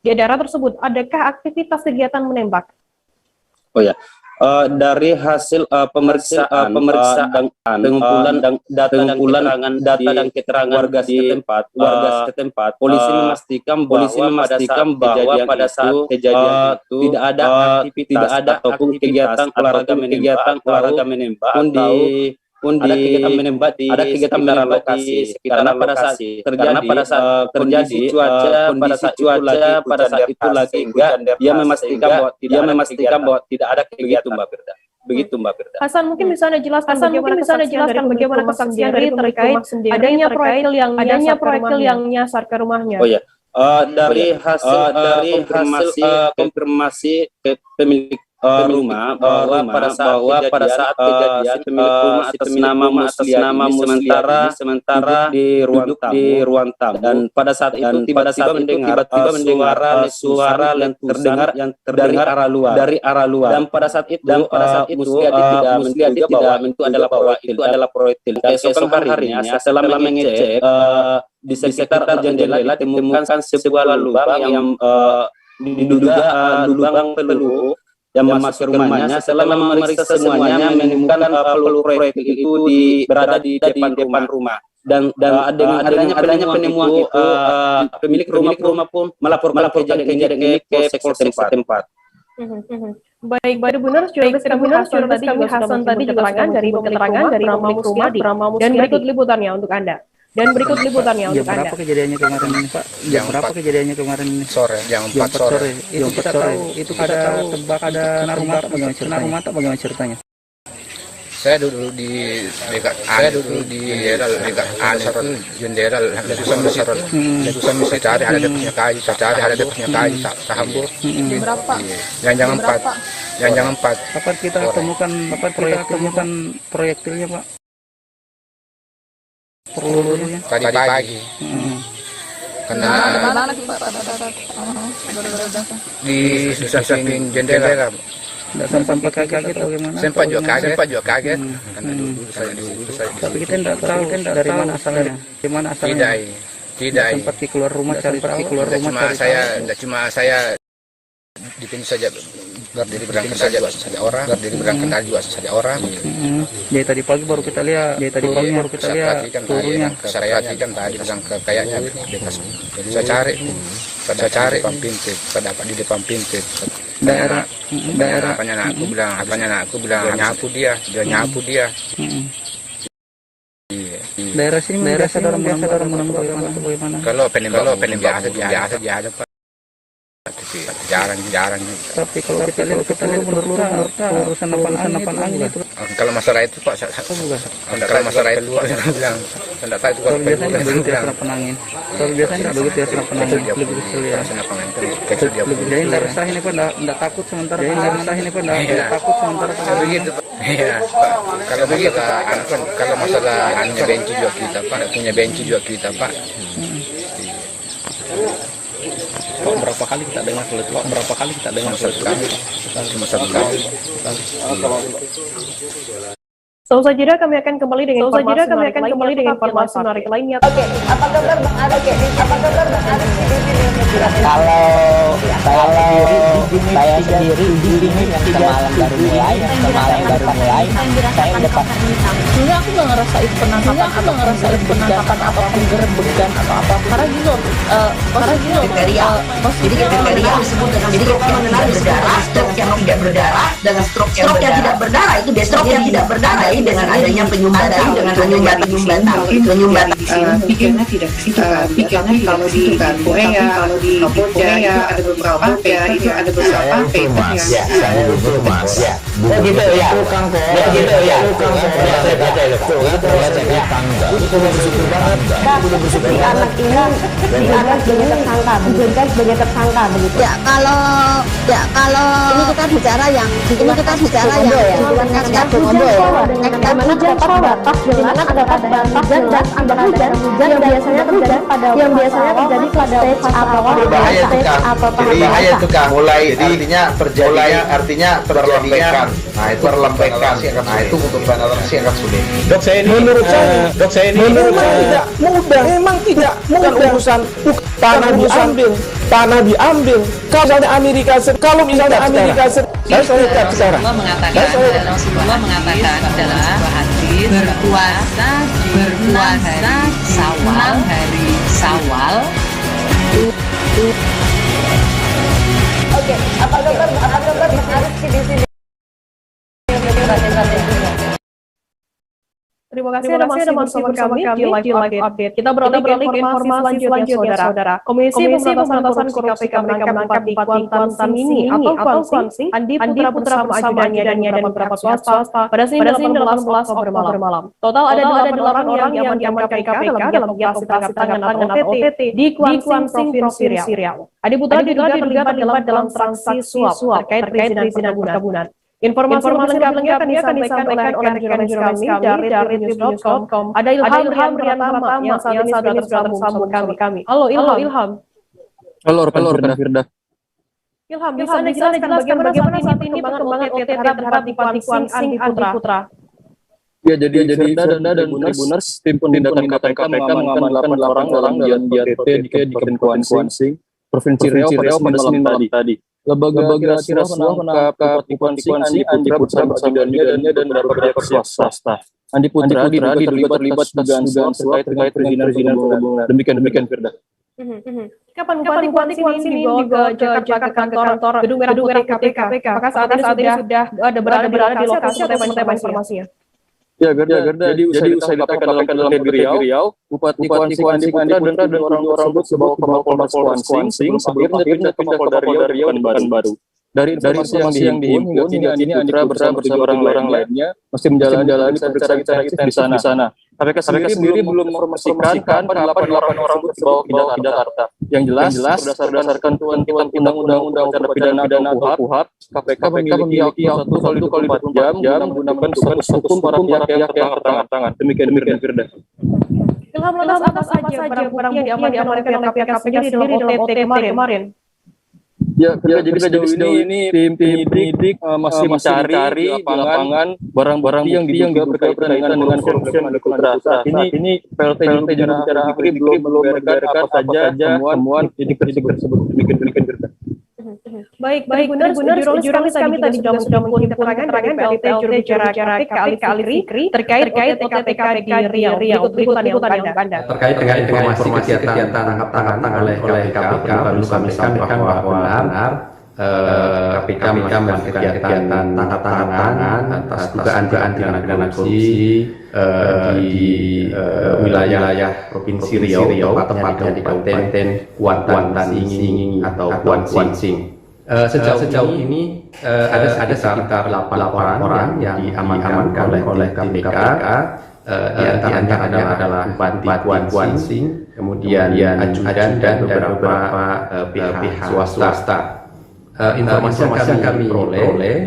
Di daerah tersebut, adakah aktivitas kegiatan menembak? Oh ya, dari hasil pemeriksaan pengumpulan data dan keterangan warga setempat, polisi memastikan bahwa pada saat kejadian itu tidak ada aktivitas ataupun kegiatan olahraga menembak ada kegiatan menembak di sekitaran lokasi. Karena pada saat terjadi kondisi cuaca pada saat itu lagi sehingga dia memastikan bahwa tidak ada kegiatan begitu Mbak Firda. Hasan, mungkin bisa Anda jelaskan bagaimana kesaksian dari terkait adanya proyektil yang nyasar ke rumahnya. Oh ya, dari hasil konfirmasi pemilik rumah bahwa pada saat kejadian pemilik rumah atas nama sementara duduk di ruang tamu dan pada saat itu tiba-tiba mendengar suara yang terdengar dari arah luar dan pada saat itu Musliadi tidak itu adalah proyektil. Keesokan harinya setelah mengecek di sekitar jendela ditemukan sebuah lubang yang diduga lubang peluru yang masuk ke rumahnya. Setelah memeriksa semuanya menemukan peluru proyektil itu berada di depan rumah dan dengan adanya penemuan itu pemilik rumah pun melaporkan kejadian ini ke polsek setempat. Baik, benar Hasan tadi juga keterangan dari pemilik rumah dan berikut liputannya untuk Anda. Berapa kejadiannya kemarin ini, Pak? Berapa kejadiannya kemarin ini? Sore, jam 4 sore. Itu kita tahu, itu ada tebak, ada kena rumah tak bagaimana ceritanya? Saya duduk di dekat jendela letusan bisa cari ada punya kayu, tak hambur. Yang jangan 4. Kapan kita temukan proyektilnya, Pak? Pelurunya Tadi pagi. Karena di samping jendela. Tidak sempat kaget atau gimana? Sempat juga kaget. Karena dulu saya. Tapi kita tidak tahu dari mana asalnya. Di mana asalnya? Tidak. Sempat keluar rumah cari tahu. Cuma saya di sini saja berdiri berangkat saja orang. Jadi tadi pagi baru kita lihat. Turunnya. Saya perhatikan tadi kayaknya saya cari di depan pintu. Daerah. Apanya aku bilang nyapu dia. Daerah sini biasa orang bagaimana? Kalau penembak biasa dia ada Pak. Jarang. Tapi kalau kita lihat menurut urusan apa angin itu. Kalau masalah itu Pak, kalau masalah itu saya bilang tidak tahu itu kalau biasanya begitu ya senapan angin. Kalau biasanya begitu ya senapan angin lebih kecil ya. Jadi tidak resah ini Pak, tidak takut sementara. Begitu Pak. Iya. Kalau begitu kalau masalah hanya benci juga kita Pak, punya benci juga kita Pak. Pak, berapa kali kita dengar Cuma satu kali. Saudara saja kami akan kembali dengan informasi menarik lainnya. Oke, apa kabar Bang Arek? Kalau saya sendiri di sini yang kemarin baru mulai, saya udah pas. Dulu aku nggak ngerasain penangkapan atau penggerbekan atau apa. Karena gini kriteria disebut dengan stroke yang berdarah, stroke yang tidak berdarah, dengan stroke yang tidak berdarah itu stroke yang tidak berdarah dengan adanya penyumbatan pikirnya tidak ke situ kan. Pikirnya kalau di Korea, kalau di Kamboja itu ada beberapa itu ada beberapa Mas ya, saya dulu Mas ya. Gitu ya. Tukang Korea gitu ya. Si anak sebagai tersangka begitu. Ya kalau ini kita bicara yang bagaimana terdapat batas jelas antara hujan yang biasanya terjadi pada bahaya itu Kang, mulai artinya terjadinya nah itu perlempekan, nah itu untuk penetrasi akan sulit. Dok saya ini menurut saya tidak mudah, memang tidak mudah urusan tanah diambil. Kalau misalnya Amerika Serikat, saya lihat sekarang. Rasulullah mengatakan dalam sebuah hadis, berpuasa Sawal, hari Sawal. Oke, apa dokter harus di sini? Terima kasih ada masih bersama kami di live update. Kita beralih ke informasi selanjutnya, saudara. Komisi Pemberantasan Korupsi KPK menangkap Bupati Kuantan ini atau Kuansing Andi Putra bersama ajudannya dan beberapa swasta pada Senin 18 Oktober malam. Total ada 8 orang yang diamankan KPK dalam operasi tangkap tangan atau OTT di Kuansing, Provinsi Riau. Adi Putra diduga terlibat dalam transaksi suap terkait perizinan perkebunan. Informasi lengkapnya akan disampaikan oleh jurnalis kami dari news.com. Ada Ilham Riantama yang saat ini sudah tersambung kami. Halo Ilham. Halo Firda. Ilham, bisa Anda jelaskan bagaimana saat ini perkembangan OTT terhadap Bupati Kuansing Andi Putra? Ya, jadi Firda dan Tribuners, tim penindakan KPK mengamankan 8 orang dalam OTT di Kabupaten Kuansing, Provinsi Riau pada Senin tadi. Lembaga Sirasuah menangkap Bupati Kuansing Andi Putra bersama ajudannya dan beberapa pihak swasta. Andi Putra diduga terlibat dugaan suap terkait perizinan perkebunan. Demikian Firda. Kapan Bupati Kuansing ini dibawa ke Jakarta ke kantor Gedung Merah Putih KPK? Apakah saat ini sudah berada di lokasi atau informasinya? Ya, Gerda. Jadi usai ditangkap dalam di Riau, Bupati Kuansing Andi Putra dan orang tersebut dibawa ke Mapolres Kuansing sebelum pindah ke Mapolda Riau Baru. Dari informasi yang dihimpun hingga kini Andi Putra bersama orang lainnya masih menjalani pemeriksaan intensif di sana. KPK sendiri belum mempermastikan kapan 8 orang tersebut dibawa ke Jakarta. Yang jelas berdasarkan ketentuan Undang-Undang Pidana atau KUHP, KPK memiliki waktu 1 kali 24 jam menggunakan status hukum para pihak yang tertangkap tangan. Demikian Firda. Ilham, lantas apa saja barang bukti yang diamankan oleh KPK sendiri dalam OTT kemarin? Ya, jadi sejauh ini tim penyidik masih mencari di lapangan barang-barang yang diduga berkaitan dengan korupsi Andi Putra. Ini PLT Jurubicara Fikri belum membeberkan apa saja temuan penyidik tersebut. Demikian Firda. Baik, jurnalis kami tadi sudah mengutip keterangan dari PLT Jurubicara KPK Ali Fikri terkait OTT KPK di Riau. Berikut liputan yang Anda. Terkait dengan informasi kegiatan tangkap-tangan oleh KPK, kami sampaikan bahwa benar KPK melakukan kegiatan tangkap-tangan atas dugaan tindak pidana korupsi di wilayah Provinsi Riau, tepatnya di Kabupaten Kuantan atau Kuansing. Sejauh ini ada sekitar 8 orang yang diamankan oleh KPK. Di antaranya adalah Bupati Kuansing, kemudian ajudan dan beberapa pihak swasta. Informasi yang kami peroleh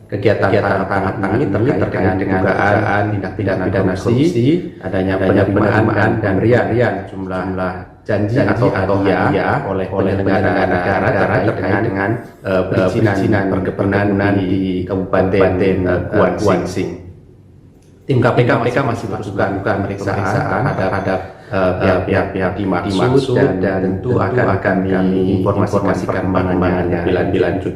kegiatan tangkap-tangan ini terkait dengan dugaan tindak pidana korupsi, adanya penerimaan dan pemberian jumlah janji atau hadiah oleh negara terkait dengan perizinan perkebunan di Kabupaten Kuansing. Tim KPK masih melakukan pemeriksaan terhadap pihak dimaksud dan tentu akan kami informasikan perkembangannya lebih lanjut.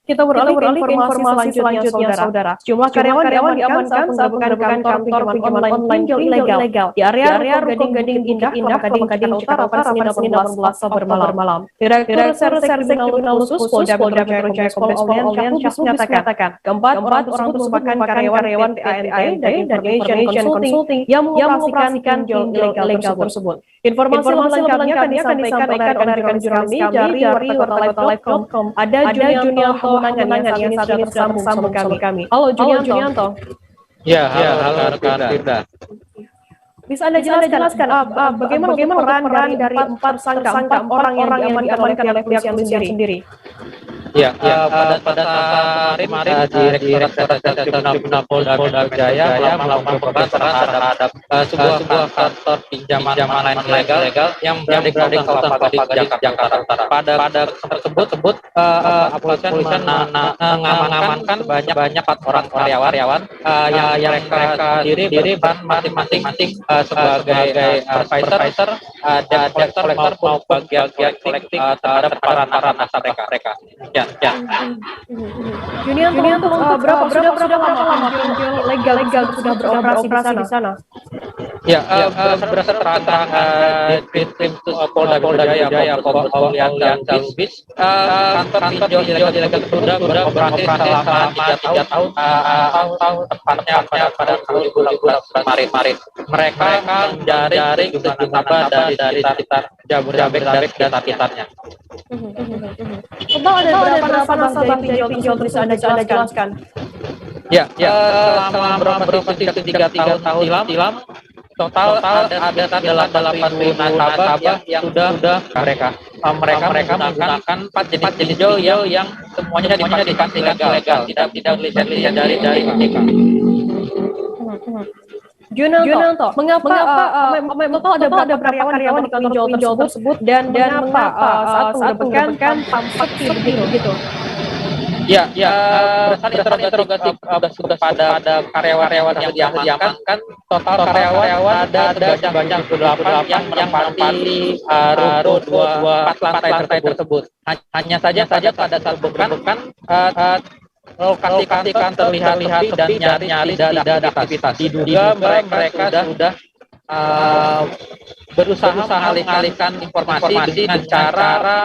Kita beralih ke informasi selanjutnya, saudara. Sejumlah karyawan diamankan saat penggerbekan kantor pinjaman online pinjol ilegal di area Gading Indah, Gading Utara pada Senin 18 Oktober malam. Direktur Reserse Kriminal Khusus Polda Metro Jaya Kompes Olian Syahsu menyatakan keempat orang tersebut merupakan karyawan PANT dan Information Consulting yang mengoperasikan pinjol ilegal tersebut. Informasi lengkapnya akan disampaikan oleh rekan kami dari Live.com. Ada Junianto Hunangan yang saat ini bersama kami. Halo Junianto. Ya, halo Firda. Bisa Anda jelaskan bagaimana peran dari 4 orang yang diamankan oleh polisian sendiri? Ya, pada saat kemarin Direktorat Polda Metro Jaya melakukan pembahasan terhadap sebuah kantor pinjaman online ilegal yang berada di kawasan Kelapa Gading, Jakarta Utara. Pada tersebut kepolisian mengamankan banyak 4 orang karyawan yang mereka diri masing-masing sebagai supervisor dan kolektor maupun bagian kolektif terhadap para nasabah mereka. Ya. Junior untuk berapa lama legal sudah beroperasi di sana? Ya, berdasarkan Ditkrim Polda Jaya Kompolian Bis, kantor pinjol ilegal sudah beroperasi selama 3 tahun tepatnya pada 2018 kemarin. Mereka menjaring sejumlah dari sekitar Jabodetabek dan sekitarnya. Total ada berapa nasabah pinjol bisa Anda jelaskan? Ya, selama beroperasi 3 tahun silam, total ada 8.000 nasabah yang sudah mereka menggunakan 4 jenis pinjol yang semuanya dipastikan ilegal, tidak lisensi dari KPK. Junanto, mengapa total ada berapa karyawan di kantor pinjol tersebut dan mengapa saat mendapatkan seperti begitu? Ya, berdasarkan interogasi pada karyawan yang diamankan, total karyawan ada sebanyak 28 yang menempati ruko 4 lantai tersebut. Hanya saja pada saat bukan lokasi kantor terlihat sepi dan nyaris tidak ada aktivitas. Diduga mereka sudah berusaha mengalihkan informasi dengan cara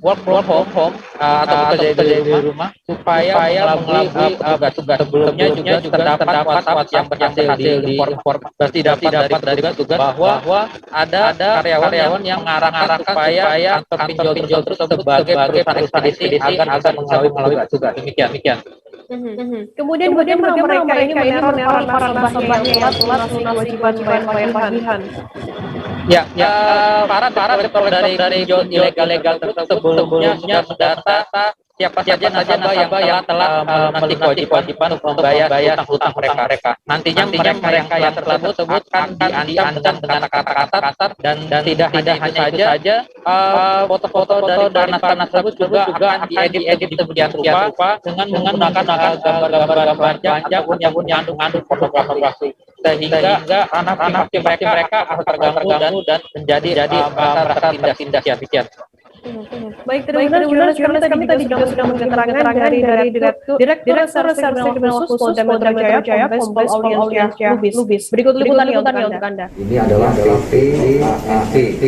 work from home atau bekerja di rumah supaya melalui tugas sebelumnya juga terdapat WhatsApp yang berhasil diinformasi dapat dari tugas bahwa ada karyawan yang mengarahkan supaya kantor pinjol tersebut sebagai perusahaan ekspedisi agar melalui tugas. Demikian. Kemudian bagaimana mereka ini meneror para nasabahnya telah kewajiban tagihan? Ya, para dari pinjol ilegal sebelumnya sudah mendata siapa saja nasabah yang telah melunasi kewajiban untuk membayar hutang mereka. Nantinya mereka yang tersebut akan diancam dengan kata-kata dan tidak hanya itu saja, foto-foto dari para nasabah tersebut juga akan diedit sedemikian rupa dengan menggunakan gambar-gambar yang mengandung pornografi sehingga anak mereka akan terganggu dan menjadi merasa tindak Baik, terima kasih. Kami tadi juga sudah mengeterangkan dari Direktur Reserse Kriminal Khusus Polda Metro Jaya, Kombes Pol Auliansyah Lubis. Berikut liputannya untuk Anda. Ini adalah PTNT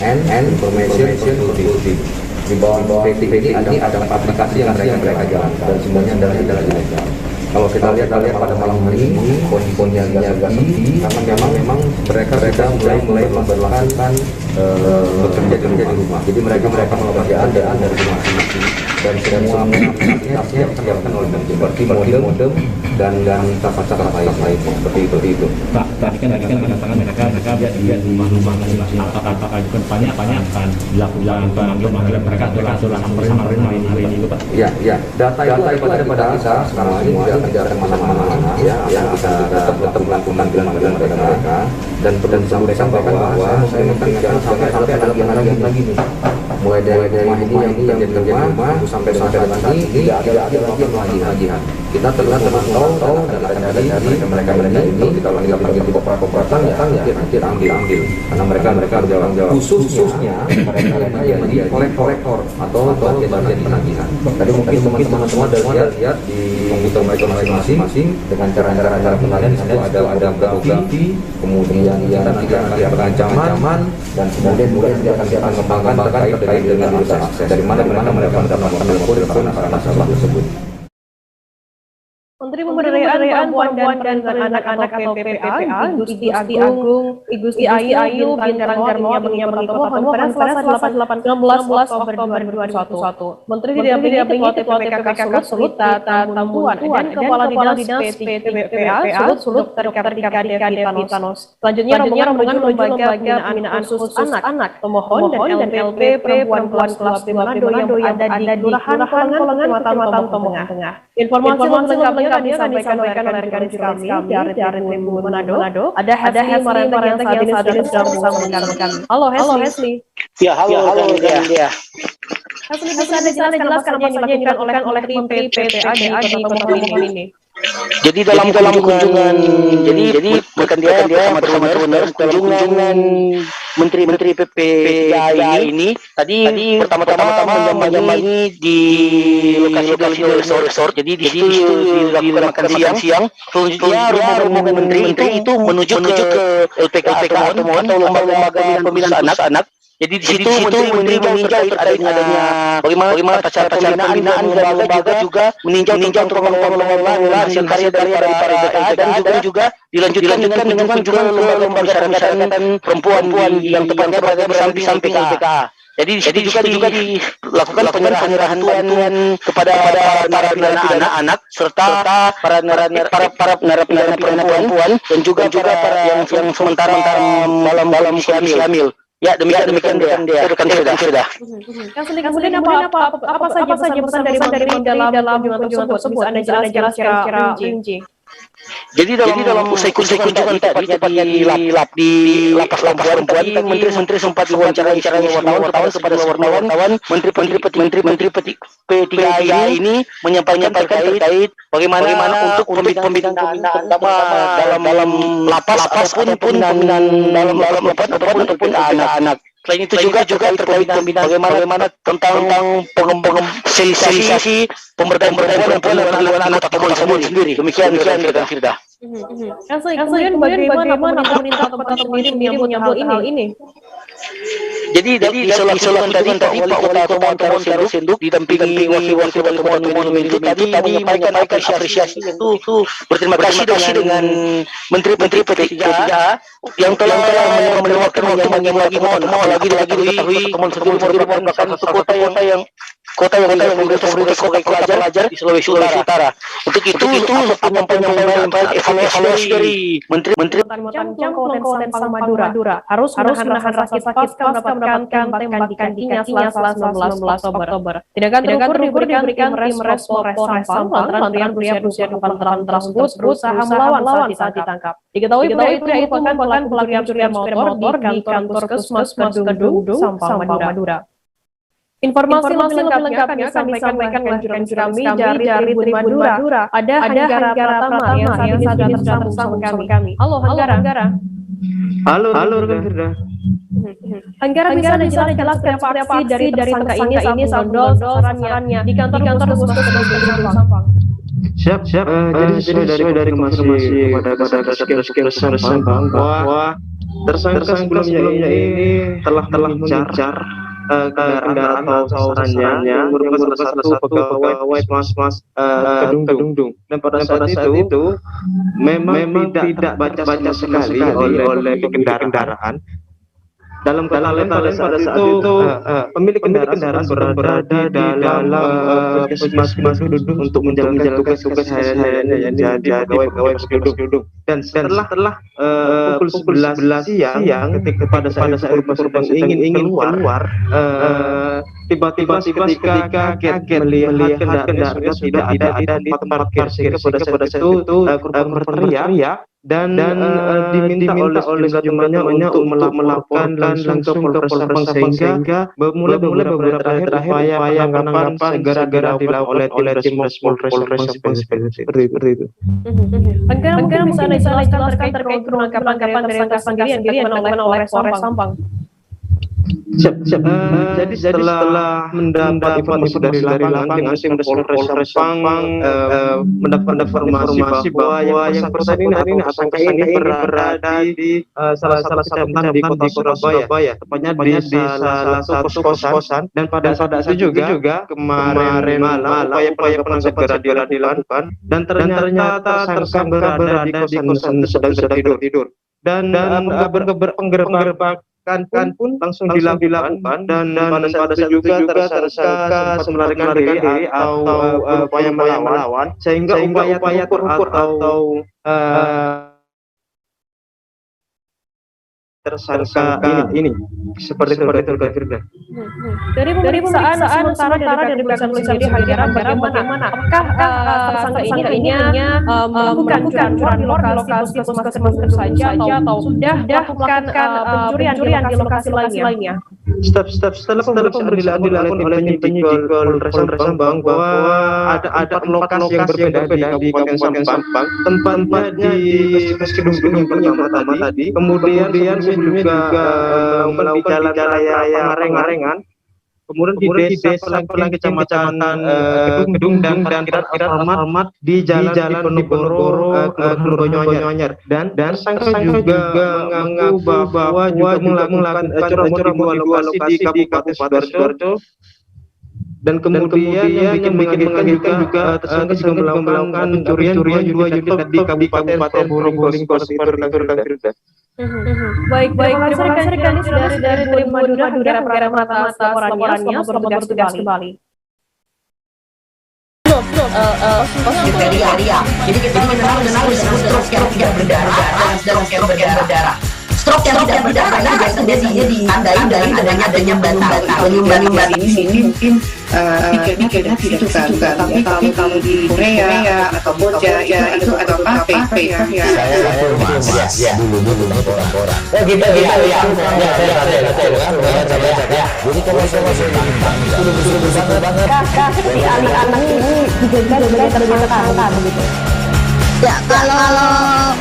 and Information Security. Di bawah PTNT ini ada 4 aplikasi yang mereka jalankan dan semuanya adalah ilegal. Kalau kita lihat pada malam hari ini kondisinya agak sepi karena memang mereka mulai memperlakukan bekerja di rumah. Jadi mereka melakukan pekerjaan dari rumah masing-masing dan semua aplikasinya dikerjakan oleh seperti modem dan cara lainnya seperti itu. Pak, tadi kan mengatakan mereka dia di rumah masing-masing. Apakah juga banyak akan dilakukan pemanggilan mereka sampai hari ini, Pak? Ya. Data itu ada pada kita sekarang ini tidak kemana-mana ya, yang kita tetap melakukan pemanggilan mereka dan perlu sampaikan bahwa saya jangan sampai ada lagi nih, mulai dari rumah ini yang kerja di rumah sampai nanti tidak ada lagi pelagihan. Kita telah tahu ada mereka ini kita lagi panggil di beberapa ya kita ambil karena mereka berjawab khususnya mereka yang di kolektor atau bagian penagihan. Tadi mungkin teman-teman semua sudah lihat di komputer mereka masing-masing dengan cara penagihan itu ada bukti, kemudian yang nanti ada ancaman dan kemudian dia akan mengembangkan terkait dengan akses dari mana mereka mendapatkan telepon nasabah tersebut. Menteri Pemberdayaan Perempuan dan Anak-anak atau PPA, Gusti Agung, Igusti Ayu Bintang Darmawan menyampaikan mohon pada Selasa 16 Oktober 2021. Menteri didampingi Ketua TPPK Sulut, Tambuan, dan Kepala Dinas PPA Sulut terkait Titanus. Selanjutnya rombongan menuju lembaga pembinaan khusus anak, pemohon dan LP perempuan kelas Manado yang ada di Kelurahan Kolengan, Kecamatan Tengah. Informasi lengkapnya akan disampaikan oleh rekan jurnalis kami dari Tembu Manado. Ada Hesli yang saat ini sedang bersama dengan kami. Halo Hesli. Ya, halo dia. Hesli, bisa Anda jelaskan apa saja yang dilakukan oleh tim PPA di Kota Mojokerto ini? Jadi dalam kunjungan, jadi bukan dia bersama Tuner kunjungan Menteri PPA ini tadi pertama-tama menyambangi di lokasi resort. Jadi di situ dilakukan makan siang. Selanjutnya rombongan menteri itu menuju ke LPK atau lembaga pembinaan anak. Jadi di situ menteri meninjau terkait adanya bagaimana cara pembinaan dan lembaga juga meninjau tentang pengelolaan hasil karya dari para LPK dan juga dilanjutkan dengan kunjungan lembaga permasyarakatan perempuan yang tepatnya berada di samping LPK. Jadi di situ juga dilakukan penyerahan bantuan kepada para anak-anak serta para narapidana perempuan dan juga para yang sementara dalam kondisi hamil. Ya, demikian dia. Sudah. Kemudian apa saja pesan dari dalam kunjungan tersebut? Anda jelas secara rinci. Jadi dalam usai kunjungan tepatnya di lapas perempuan, menteri sempat diwawancara wartawan kepada wartawan menteri PPA ini menyampaikan terkait bagaimana untuk pembinaan dalam lapas ataupun pembinaan dalam lapas ataupun anak-anak. Selain itu juga terkait bagaimana tentang sosialisasi pemberdayaan perempuan dan perlindungan anak atau sendiri. Demikian Firda. Kemudian bagaimana pemerintah tempat sendiri menyambut hal ini? Jadi isolasi tadi Wali Kota Temuan Senduk didampingi wakil Temuan itu tadi menyampaikan apresiasi itu berterima kasih dengan Menteri PPA yang telah meluangkan waktu lagi diketahui Temuan Senduk merupakan kota yang pelajar di Sulawesi Utara. Untuk itu penyampaian evaluasi dari Menteri Kabupaten Madura harus menahan rasa sakit mendapatkan tembakan di kakinya Selasa 19 Oktober. Tindakan terukur diberikan tim Polres Sampang lantaran pria berusia 8 tahun tersebut berusaha melawan saat ditangkap. Diketahui pria itu merupakan pelaku pencurian motor di kantor Puskesmas Kedung Sampang Madura. Informasi lengkapnya akan disampaikan oleh kami dari Madura. Ada Hanggara Pratama yang saat ini sudah tersambung bersama kami. Halo Hanggara. Halo rekan Firda. Hanggara bisa dijelaskan apa aksi dari tersangka ini saat sarannya di kantor Puskesmas Kedung Sampang. Siap. Jadi sesuai dari informasi kepada Puskesmas Sampang bahwa tersangka sebelumnya ini telah mengincar kendaraan atau sarannya merupakan salah satu pegawai Puskesmas Kedung. Dan pada saat itu memang tidak baca sekali oleh kendaraan. Dalam pada saat itu pemilik kendaraan berada di dalam Puskesmas Kedung untuk menjalankan tugas hariannya yang jadi pegawai Kedung. Dan setelah pukul 11 siang ketika pada saat korban ingin keluar tiba-tiba ketika kaget melihat kendaraan sudah ada di tempat parkir, sehingga pada saat itu korban berteriak dan diminta oleh sejumlahnya untuk melaporkan langsung ke Polres Sampang, sehingga mulai beberapa upaya penangkapan segera dilakukan oleh tim Polres Sampang seperti itu. Mungkin bisa dijelaskan terkait penangkapan dari tersangka yang dilakukan oleh Polres Sampang. Jadi setelah mendapat informasi dari lapangan, tim Polres Sampang mendapat informasi bahwa yang bersangkutan ini berada di salah satu kecamatan di kota Surabaya, tepatnya di salah satu kos-kosan. Dan pada saat itu juga kemarin malam upaya penangkapan segera dilakukan, dan ternyata tersangka berada di kosan sedang tidur. Dan penggerbekan pun langsung dilakukan, dan pada saat itu juga tersangka melarikan diri atau upaya melawan, sehingga upaya terukur atau tersangka ini seperti itu. Dari pemeriksaan sementara dari tulisan di Hagiran, bagaimana? Apakah tersangka ini hanya melakukan curanmor di lokasi puskesmas itu saja, atau sudah melakukan pencurian di lokasi lainnya? Setelah pemeriksaan dilakukan oleh penyidik Polres Sampang bahwa ada lokasi yang berbeda di Kabupaten Sampang, tempatnya di Kedung yang pertama tadi, kemudian sebelumnya juga di Jalan Raya Pengarengan, kemudian di Desa Pelang Kecamatan Kedung, dan Alfamart di Jalan Diponegoro Kelurahan dan tersangka juga mengaku bahwa juga melakukan curanmor di dua lokasi di Kabupaten Sidoarjo. Dan kemudian yang bikin mengagetkan juga tersangka juga melakukan pencurian dua unit di Kabupaten Probolinggo. Baik, terima kasih rekan dari Madura atas laporannya. Selamat bertugas kembali. Kriteria. Jadi kita mengenal disebut stroke yang tidak berdarah dan stroke yang berdarah. Stroke yang tidak berdarah biasanya ditandai dari adanya penyumbatan ini mungkin pikirnya ke situ kan, tapi kalau di Korea atau Boja itu ada PP ya. Saya informasi dulu laporan. Oh gitu ya. Jadi kalau saya sudah banget. Seperti anak-anak ini dijaga dari terbatas begitu. Ya kalau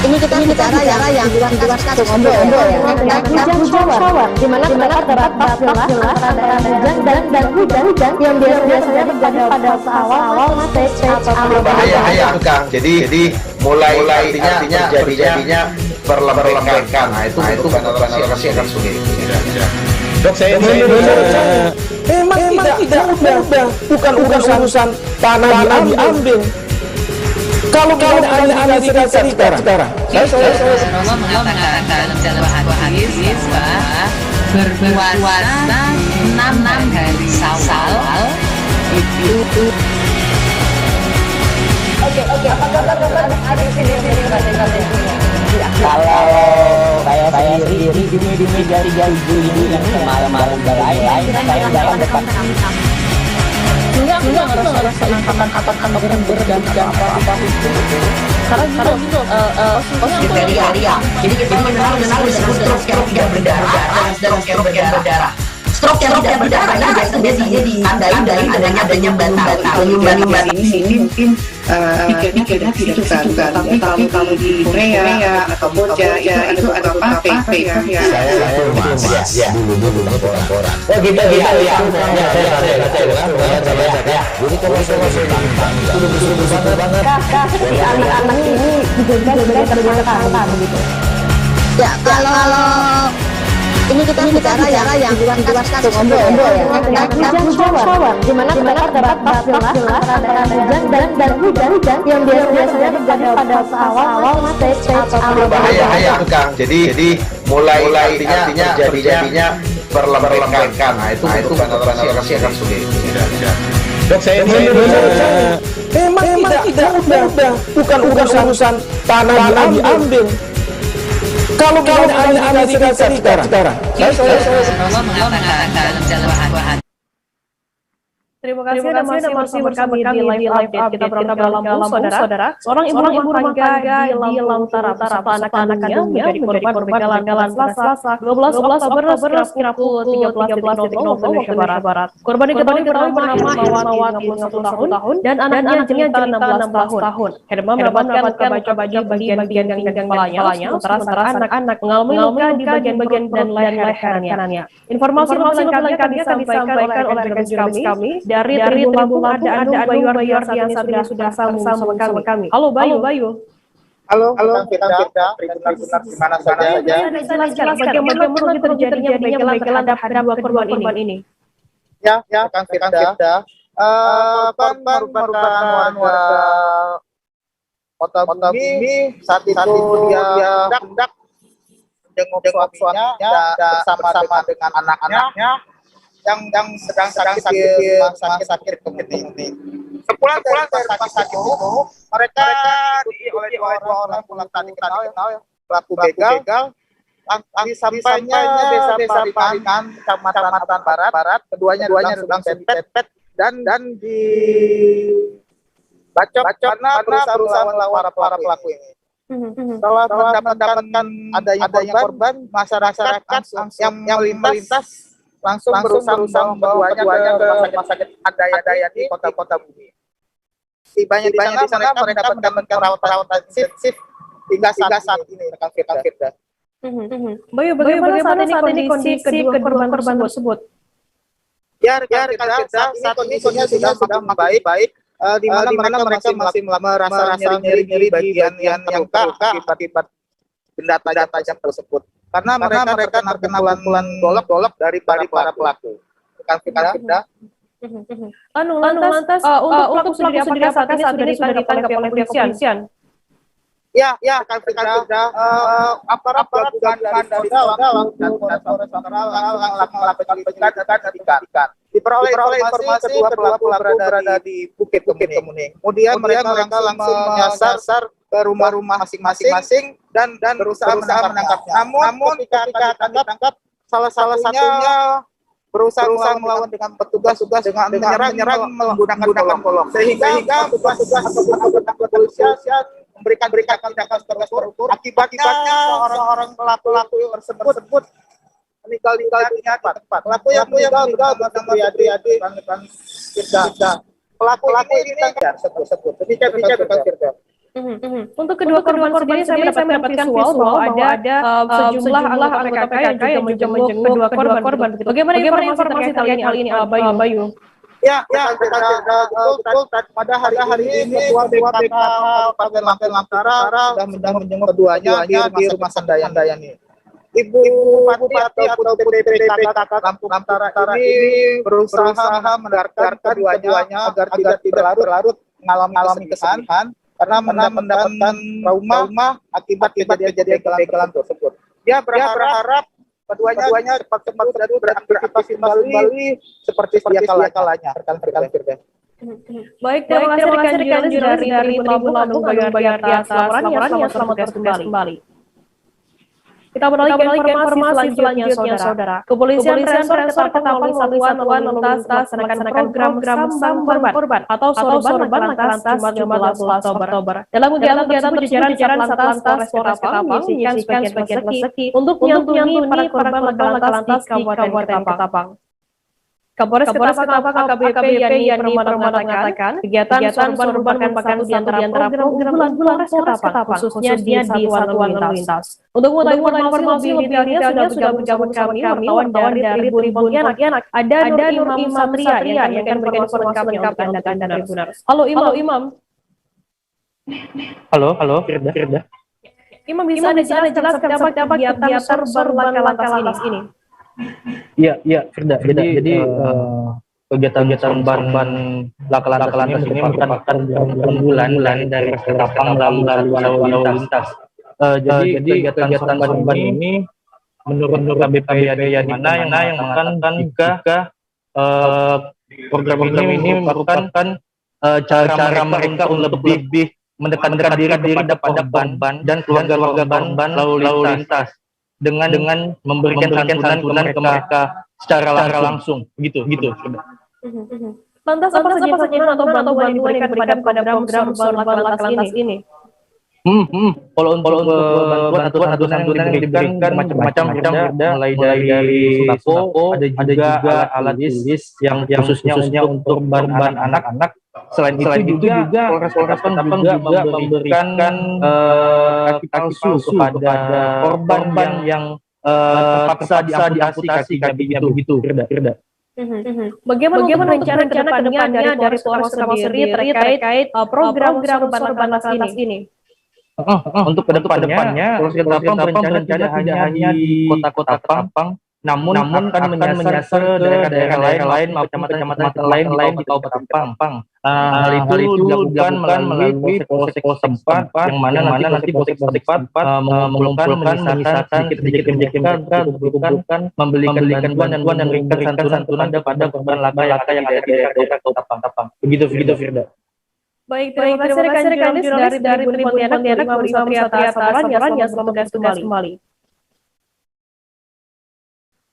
ini kita bicara yang jelas kasus ngobrol ya. Hujan shower, di mana terdapat jelas antara hujan dan hujan yang biasanya terjadi pada awal stage atau bahaya Kang. Jadi mulai artinya terjadinya perlembakan. Nah itu penalasi akan sulit. Dok, saya memang tidak mudah. Bukan urusan tanah diambil. Kalau Amerika sekarang, saya mengatakan dalam sebuah hadis bahwa berpuasa 6 hari Syawal itu. Oke. Apakah ada sendiri kalau saya sendiri di media ini yang malam-malam lain saya dalam depan Enggak ngerasa penangkapan apa itu. Karena kriteria. Jadi kita mengenal disebut stroke yang tidak berdarah dan stroke yang berdarah. Stroke yang tidak berdarah biasanya ditandai dari adanya penyumbatan ini mungkin pikirnya ke situ kan, tapi kalau di Korea atau Boja itu ada PP ya. Saya informasi dulu laporan. Oh gitu ya. Jadi kalau saya sudah banget. Seperti anak-anak ini dijaga dari terbatas begitu. Ya kalau ini kita bicara yang jelas kasus ngobrol ya. Hujan shower, di mana terdapat jelas antara hujan dan hujan yang biasanya terjadi pada awal stage atau bahaya Kang. Jadi mulai artinya terjadinya perlembakan. Nah itu penalasi akan sulit. Dok, saya memang tidak mudah. Bukan urusan tanah diambil. Kalau Amerika sekarang, saya mengatakan dalam sebuah hadis Terima kasih Anda masih bersama kami di live update. Kita berada dalam Lampung, saudara. Seorang ibu rumah tangga di Lampung Utara beserta anak-anaknya menjadi korban begalan Selasa 12 Oktober sekira pukul 13.00 waktu Indonesia Barat. Korban diketahui bernama Hermawati 51 tahun dan anaknya jelita 16 tahun. Herma mendapatkan baju bagian kepalanya, sementara anak-anak mengalami luka di bagian dan leher kanannya. Informasi lengkapnya kami sampaikan oleh rekan kami dari Tribun Lampung. Ada Bayu Ardiansa yang saat ini sudah bersama kami. Halo Bayu. Halo, Firda, di mana saja? Bisa dijelaskan bagaimana terjadinya begalan terhadap dua korban ini? Ya, Kang Firda. Korban merupakan warga Kota Bumi. Saat itu dia hendak menjenguk suaminya bersama dengan anak-anaknya yang sedang sakit di rumah sakit ini. Sepulang dari rumah sakit itu, mereka diikuti oleh dua orang pulang tadi kenal pelaku begal. Sampainya desa Paringan, Kecamatan Barat. Keduanya langsung dipepet dan dibacok karena berusaha melawan para pelaku ini. Setelah mendapatkan adanya korban, masyarakat yang melintas langsung berusaha membawa keduanya ke rumah sakit Adaya di kota Bumi. Tibanya di sana mereka mendapatkan perawatan sip hingga saat ini, rekan Firda. Bayu, bagaimana saat ini kondisi kedua korban tersebut? Ya, rekan Firda, saat ini kondisinya sudah baik, di mana mereka masih merasa nyeri bagian yang terluka akibat benda tajam tersebut. Karena mereka terkena pukulan golok dari para pelaku. Rekan Firda. Lantas, untuk pelaku sendiri apakah saat ini sudah ditangkap oleh polisian? Ya, Kang Firda. Aparat gabungan dari Polda dan Polres melakukan penyidikan. Diperoleh informasi kedua pelaku berada di Bukit Kemuning. Kemudian mereka langsung menyasar ke rumah-rumah masing-masing dan berusaha menangkapnya. Namun ketika ditangkap, salah satunya berusaha melawan dengan petugas dengan menyerang menggunakan golok. Sehingga petugas kepolisian memberikan tindakan tersebut. Akibatnya orang pelaku tersebut meninggal dunia tempat. Pelaku yang meninggal bernama Riyadi dan Firda. Pelaku ini tersebut. Demikian Firda. Untuk kedua korban ini saya mendapatkan visual bahwa ada sejumlah anggota PKK yang juga menjenguk kedua korban. Bagaimana informasi terkait hal ini, Bayu? Ya, betul. Pada hari ini Ketua BKK Kabupaten Lampung Utara sudah menjenguk keduanya di rumah Sandayani. Ibu Bupati atau PPK Lampung Utara ini berusaha mendengarkan keduanya agar tidak berlarut mengalami kesalahan karena mendapatkan trauma akibat kejadian begalan tersebut. Dia berharap keduanya cepat sembuh dan beraktivitas kembali seperti sedia kalanya. Baik, terima kasih rekan jurnalis dari Tribun Lampung Bayu atas laporannya. Selamat bertugas kembali. Kita beralih ke informasi selanjutnya, saudara. Kepolisian Resor Ketapang Satuan Lalu Lintas melaksanakan program korban atau sorban lantas Jumat 11 Oktober. Dalam kegiatan tersebut jajaran Satlantas Polres Ketapang menyisikan sebagian rezeki untuk menyantuni para korban lantas di Kabupaten Ketapang. Kapolres Ketapang AKBP Yani Permana mengatakan kegiatan sorban merupakan satu di antara program Polres Ketapang khususnya di Satuan Lalu Lintas. Untuk mengetahui informasi lebih detailnya sudah bergabung kami wartawan dari Tribun Anak. Ada Nur Imam Satria yang akan memberikan informasi lengkap untuk Anda Tribuners. Halo Imam. Halo Firda. Imam bisa Anda jelaskan seperti apa kegiatan sorban lantas ini? Iya, Firda. Jadi kegiatan sorban lantas ini merupakan bulan dari Ketapang lalu lintas. Jadi kegiatan sorban ini menurut KBP Yani yang mengatakan jika program ini merupakan cara mereka untuk lebih mendekatkan diri kepada korban dan keluarga korban lalu lintas dengan memberikan santunan ke mereka secara langsung gitu. Lantas apa saja atau bantuan yang diberikan pada program lantas ini? Kalau untuk bantuan atau santunan yang diberikan macam-macam, mulai dari sembako, ada juga alat tulis yang khususnya untuk bahan anak-anak. Selain itu juga Polres Ketapang juga memberikan kaki palsu kepada korban yang terpaksa diamputasi kakinya begitu. Bagaimana rencana ke depannya dari Polres Ketapang sendiri terkait program sorban lantas ini? Untuk kedepannya, Polres Ketapang berencana tidak hanya di kota Ketapang, namun akan menyasar daerah-daerah lain maupun kecamatan lain di Kabupaten Ketapang. Hal itu dilakukan melalui polsek tempat yang mana nanti polsek tempat mengumpulkan menyisakan sedikit mereka untuk membelikan bantuan dan memberikan santunan pada korban laka yang ada di daerah Ketapang. Begitu Firda. Baik, terima kasih rekan jurnalis dari Pontianak atas laporannya. Selamat bertugas kembali.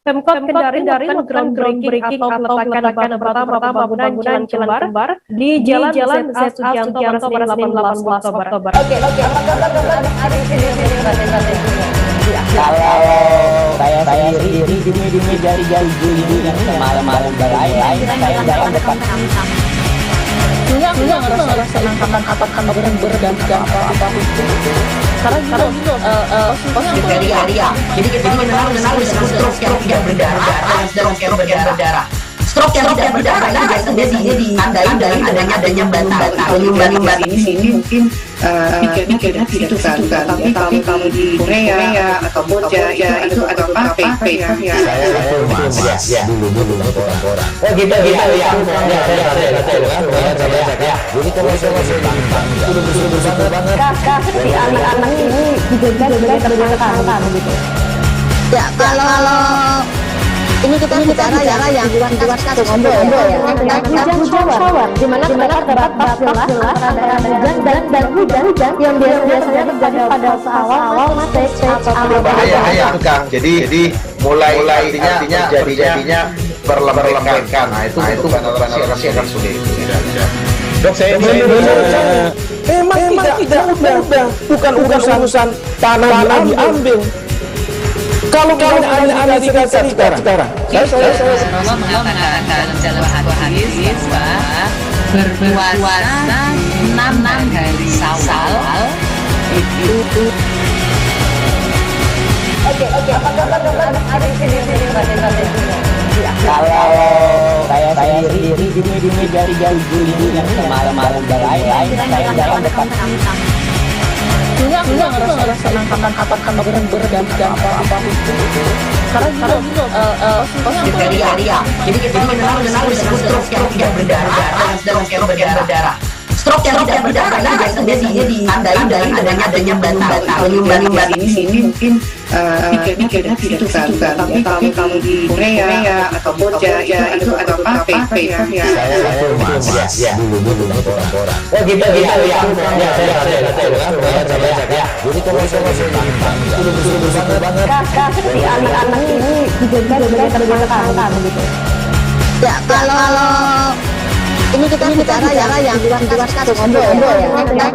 Pemkot Kendari melakukan groundbreaking atau peletakan pertama pembangunan jalan Kembar di Jalan Z.A. Sugianto pada 18 Oktober. Kalau saya sendiri di meja hijau ini malam-malam lain saya jalan depan. Enggak ngerasa apakah berdampak apa karena kriteria. Jadi kita mengenal disebut stroke yang tidak berdarah. Stroke yang tidak berdarah ini biasanya ditandai dari adanya bata atau nyumbat ini mungkin pikirnya tidak suka, tapi kalau di Korea atau Kamboja itu ada apa? Ya, dulu laporan. Oh gitu ya. Jadi kalau banget. Kakak si anak-anak ini juga terbatas gitu. Ya kalau ini kita bicara yang jelas satu ngobrol ya. Hujan shower, di mana terdapat jelas dan hujan yang biasanya terjadi pada awal matek atau bahaya itu Kang. Jadi mulai artinya terjadinya perlembakan. Nah itu benar-benar akan sulit. Dok saya memang tidak mudah, bukan urusan tanah diambil. Kalau ada sekarang. Rasulullah mengatakan dalam hadis bahwa berpuasa 6 hari Syawal itu. Oke. Ada kalau saya sendiri di meja hijau ini malam-malam lain saya jalan depan. Enggak ngerasa apakah berdampak apa karena kriteria. Jadi kita mengenal disebut stroke yang tidak berdarah. Stroke yang tidak berdarah ini biasanya ditandai dari adanya bata atau nyumbat ini mungkin pikirnya tidak suka, tapi kalau di Korea atau Kamboja itu ada apa? Ya, dulu laporan. Oh gitu ya. Jadi kalau banget. Kakak si anak-anak ini juga terbatas gitu. Ya kalau ini kita bicara yang jelas satu ngobrol ya.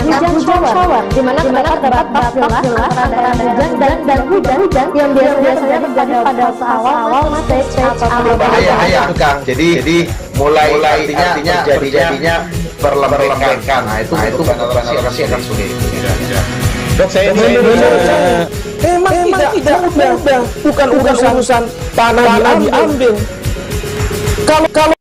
Hujan shower, di mana terdapat jelas dan hujan yang biasanya terjadi pada awal matek atau bahaya itu Kang. Jadi mulai artinya terjadinya perlembakan. Nah itu benar-benar akan sulit. Dok saya memang tidak mudah, bukan urusan tanah diambil. Kalau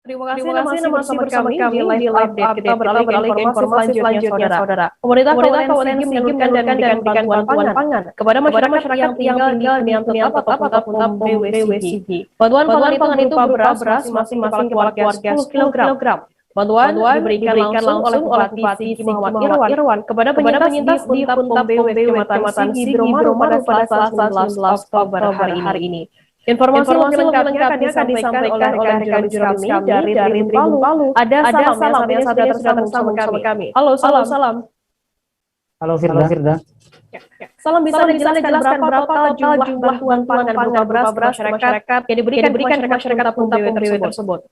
Terima kasih nama bersama kami di live update. Kita beralih ke informasi selanjutnya, saudara. Pemerintah Kabupaten Sigi menyalurkan dan bantuan pangan kepada masyarakat yang tinggal di tetap atau BWSG. Bantuan pangan itu berupa beras masing-masing keluarga 10 kg. Bantuan diberikan langsung oleh Bupati Muhammad Irwan kepada penyintas di Punta Kecamatan Sigi Biromaru pada Selasa 11 Oktober hari ini. Informasi lengkapnya akan disampaikan oleh rekan jurnalis kami dari Palu. Ada salam yang sudah tersambung kami. Halo, salam. Halo Firda. Salam bisa dijelaskan berapa total jumlah bantuan pangan berupa beras masyarakat yang diberikan ke masyarakat Punta tersebut?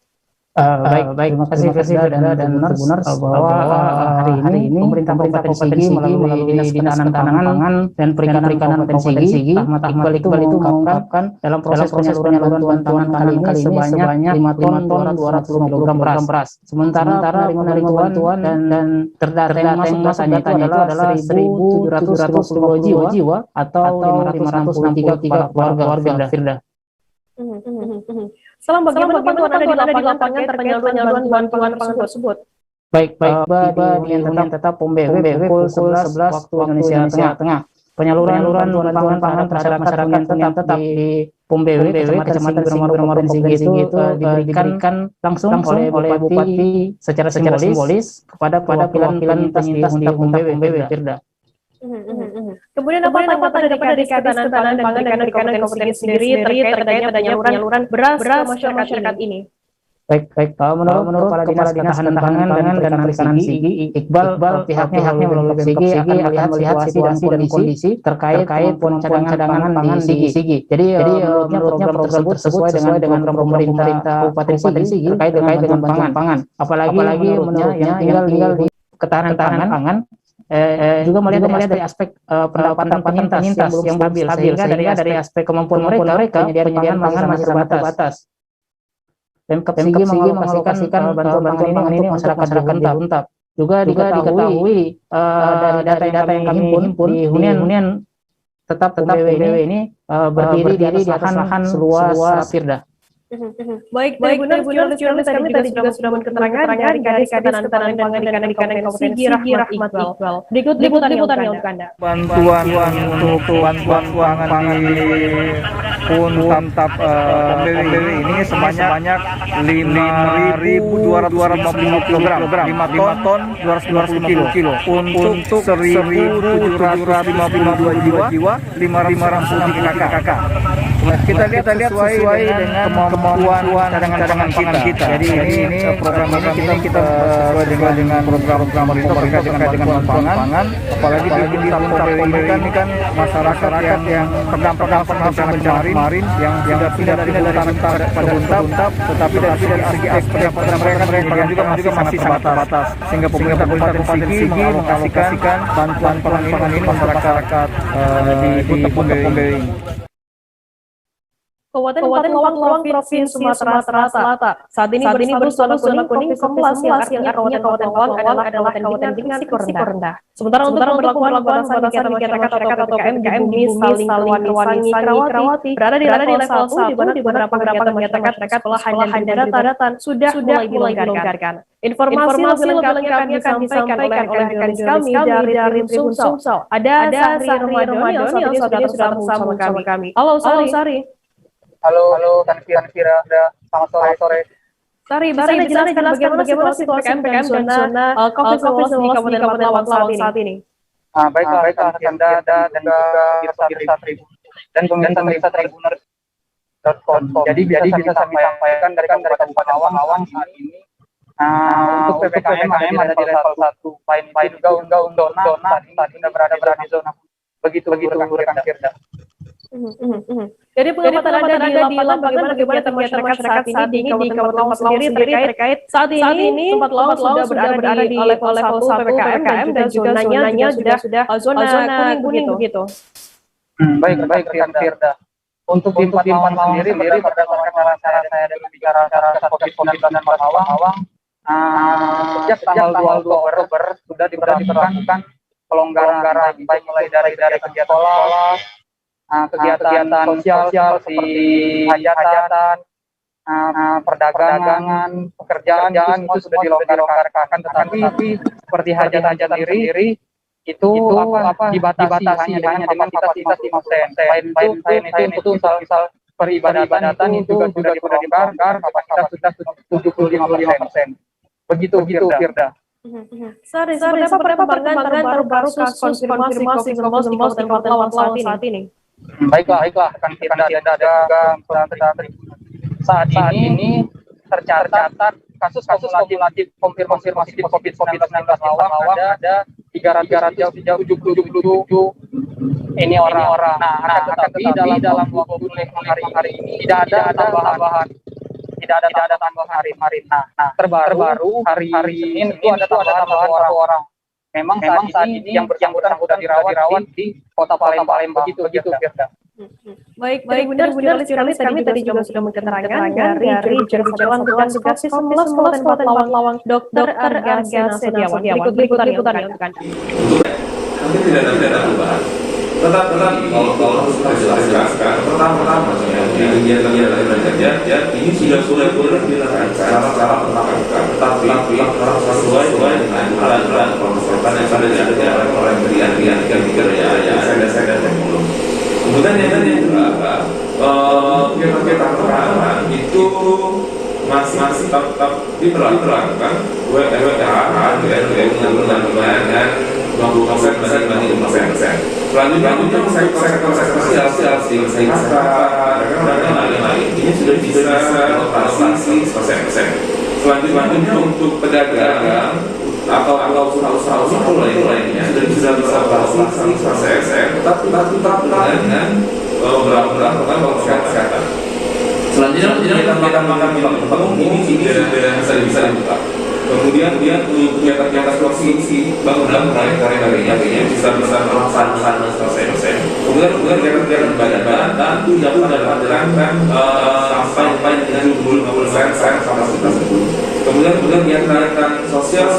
Baik, terima kasih Firda dan Benar bahwa hari ini pemerintah Kabupaten Sigi melalui Dinas Ketahanan Pangan dan Perikanan Kabupaten Sigi, Ahmad Iqbal itu mengungkapkan dalam proses penyaluran bantuan kali ini sebanyak 5 ton 250 kg beras. Sementara menerima bantuan dan terdata yang masuk data itu adalah 1.752 jiwa atau 563 keluarga Firda. Salam, bagaimana bantuan ada di lapangan terkait penyaluran bantuan pangan tersebut? Baik, di hunian tetap POM BW pukul 11 waktu Indonesia Tengah. Penyaluran bantuan pangan terhadap masyarakat yang tetap di POM BW Kecamatan Bermoro Sigi itu diberikan langsung oleh Bupati secara simbolis kepada perwakilan penyintas di POM BW Firda. Kemudian apa tanggapan dari Ketahanan Pangan dan Perikanan Kabupaten sendiri terkait adanya penyaluran beras ke masyarakat ini? Baik, menurut Kepala Dinas Ketahanan Pangan dan Perikanan Sigi, Iqbal pihaknya melalui Sigi akan melihat situasi dan kondisi terkait cadangan pangan di Sigi. Jadi menurutnya program tersebut sesuai dengan program pemerintah Kabupaten Sigi terkait dengan pangan. Apalagi menurutnya yang tinggal di ketahanan pangan juga melihat dari aspek pendapatan penyintas yang stabil, sehingga dari aspek kemampuan mereka penyediaan pangan masih terbatas. Pemkab Sigi mengalokasikan bantuan pangan ini untuk masyarakat di Huntap. Juga diketahui dari data yang kami himpun di hunian tetap BW ini berdiri di atas lahan seluas Firda. Baik, jurnalis kami tadi juga sudah keterangan dari Kadis Ketahanan Pangan dan Perikanan Kabupaten Sigi, Rahmat Iqbal. Berikut liputannya untuk Anda. Bantuan untuk bantuan pangan di Huntap BW ini sebanyak 5.250 kg, 5 ton 250 kilo untuk 1.752 jiwa, 553 kakak. Kita lihat sesuai dengan kemampuan cadangan pangan kita. Jadi ini program ini kita sesuai dengan program pemerintah terkait dengan pangan. Apalagi di Huntap ini kan masyarakat yang terdampak bencana kemarin yang tidak pindah dari Huntap pada Huntap, tetapi dari segi aspek pendapatan mereka juga masih sangat terbatas. Sehingga pemerintah Kabupaten Sigi mengalokasikan bantuan pangan ini masyarakat di Huntap ini. Kabupaten Lawang Provinsi Sumatera Selatan. Saat ini berzona kuning komplas yang artinya Kabupaten Lawang adalah kabupaten dengan risiko rendah. Sementara untuk pemberlakuan batasan kegiatan masyarakat atau PPKM di bumi Salingwangi Krawati berada di level 1 di beberapa kegiatan masyarakat pelaksanaan daratan sudah mulai dilonggarkan. Informasi lebih lengkapnya akan disampaikan oleh rekan kami dari Sumsel. Ada Sari Romadhoni yang saat ini sudah bersama kami. Halo Sari. Halo, Tanfira, selamat sore. Sari, bisa dijelaskan bagaimana situasi PPKM dan zona COVID-19 di Kabupaten Lawang saat ini? Baiklah, Anda dan juga pemirsa Tribun dan pemirsa Tribuner.com. Jadi bisa kami sampaikan dari Kabupaten Lawang saat ini untuk PPKM ada di level 1. Lain juga untuk zona saat ini berada di zona. Begitu rekan Firda. Jadi pengamatan Anda di lapangan bagaimana kegiatan masyarakat saat ini di Kabupaten Lawang sendiri terkait saat ini tempat Lawang sudah berada di level 1 PPKM dan juga zonanya sudah zona kuning begitu. Baik rekan Firda. Untuk di tempat Lawang sendiri berdasarkan cara saya berbicara COVID-19 dan Lawang sejak tanggal 2 Oktober sudah diberlakukan pelonggaran baik mulai dari kegiatan sekolah, kegiatan sosial seperti hajatan, perdagangan, pekerjaan itu sudah dilonggarkan. Tetapi seperti hajatan sendiri itu dibatasi hanya dengan kapasitas 5%. Selain itu misal peribadatan itu juga sudah dilonggarkan, kapasitas sudah 75%. Begitu Firda. Sari, seperti apa perkembangan terbaru kasus konfirmasi COVID-19 di Kabupaten Lawang saat ini? Baiklah, rekan Firda dan juga saat ini tercatat kasus kumulatif konfirmasi positif COVID-19 Lawang ada 377 ini orang. Nah, tetapi dalam 20 hari ini tidak ada tambahan tidak ada tambah hari. Nah, terbaru hari Senin itu ada tambahan satu orang. Memang saat ini yang bersangkutan sudah dirawat di Kota Palembang begitu Firda. Baik, benar sekali tadi juga sudah mengeterangkan dari juru bicara tugas COVID-19 Kabupaten Lawang, Dr. Arga Setiawan. Berikut liputan yang untuk Anda. Mungkin tidak ada perubahan. Tetapi kalau harus kita jelaskan, pertama yang dia belajar ini sudah dilakukan cara melakukan, tetapi harus sesuai dengan alat persiapan yang ada oleh yang pikir ya saya belum. Kemudian yang kedua, kita terang itu masih tetap diberlakukan WFH dan 20% banding 20%. Selanjutnya sektor sosial, kesehatan, dan lain-lain ini sudah bisa operasi 100%. Selanjutnya untuk pedagang atau usaha lainnya sudah bisa operasi 100%, tetapi dengan melakukan kesehatan. Selanjutnya kita makan ini sudah bisa dibuka. Kemudian kegiatan provinsi bangunan karya-karyanya bisa melaksanakan 100%. Kemudian kegiatan badan itu dapat dilakukan sampai dengan 50% kapasitas tersebut. Kemudian kegiatan sosial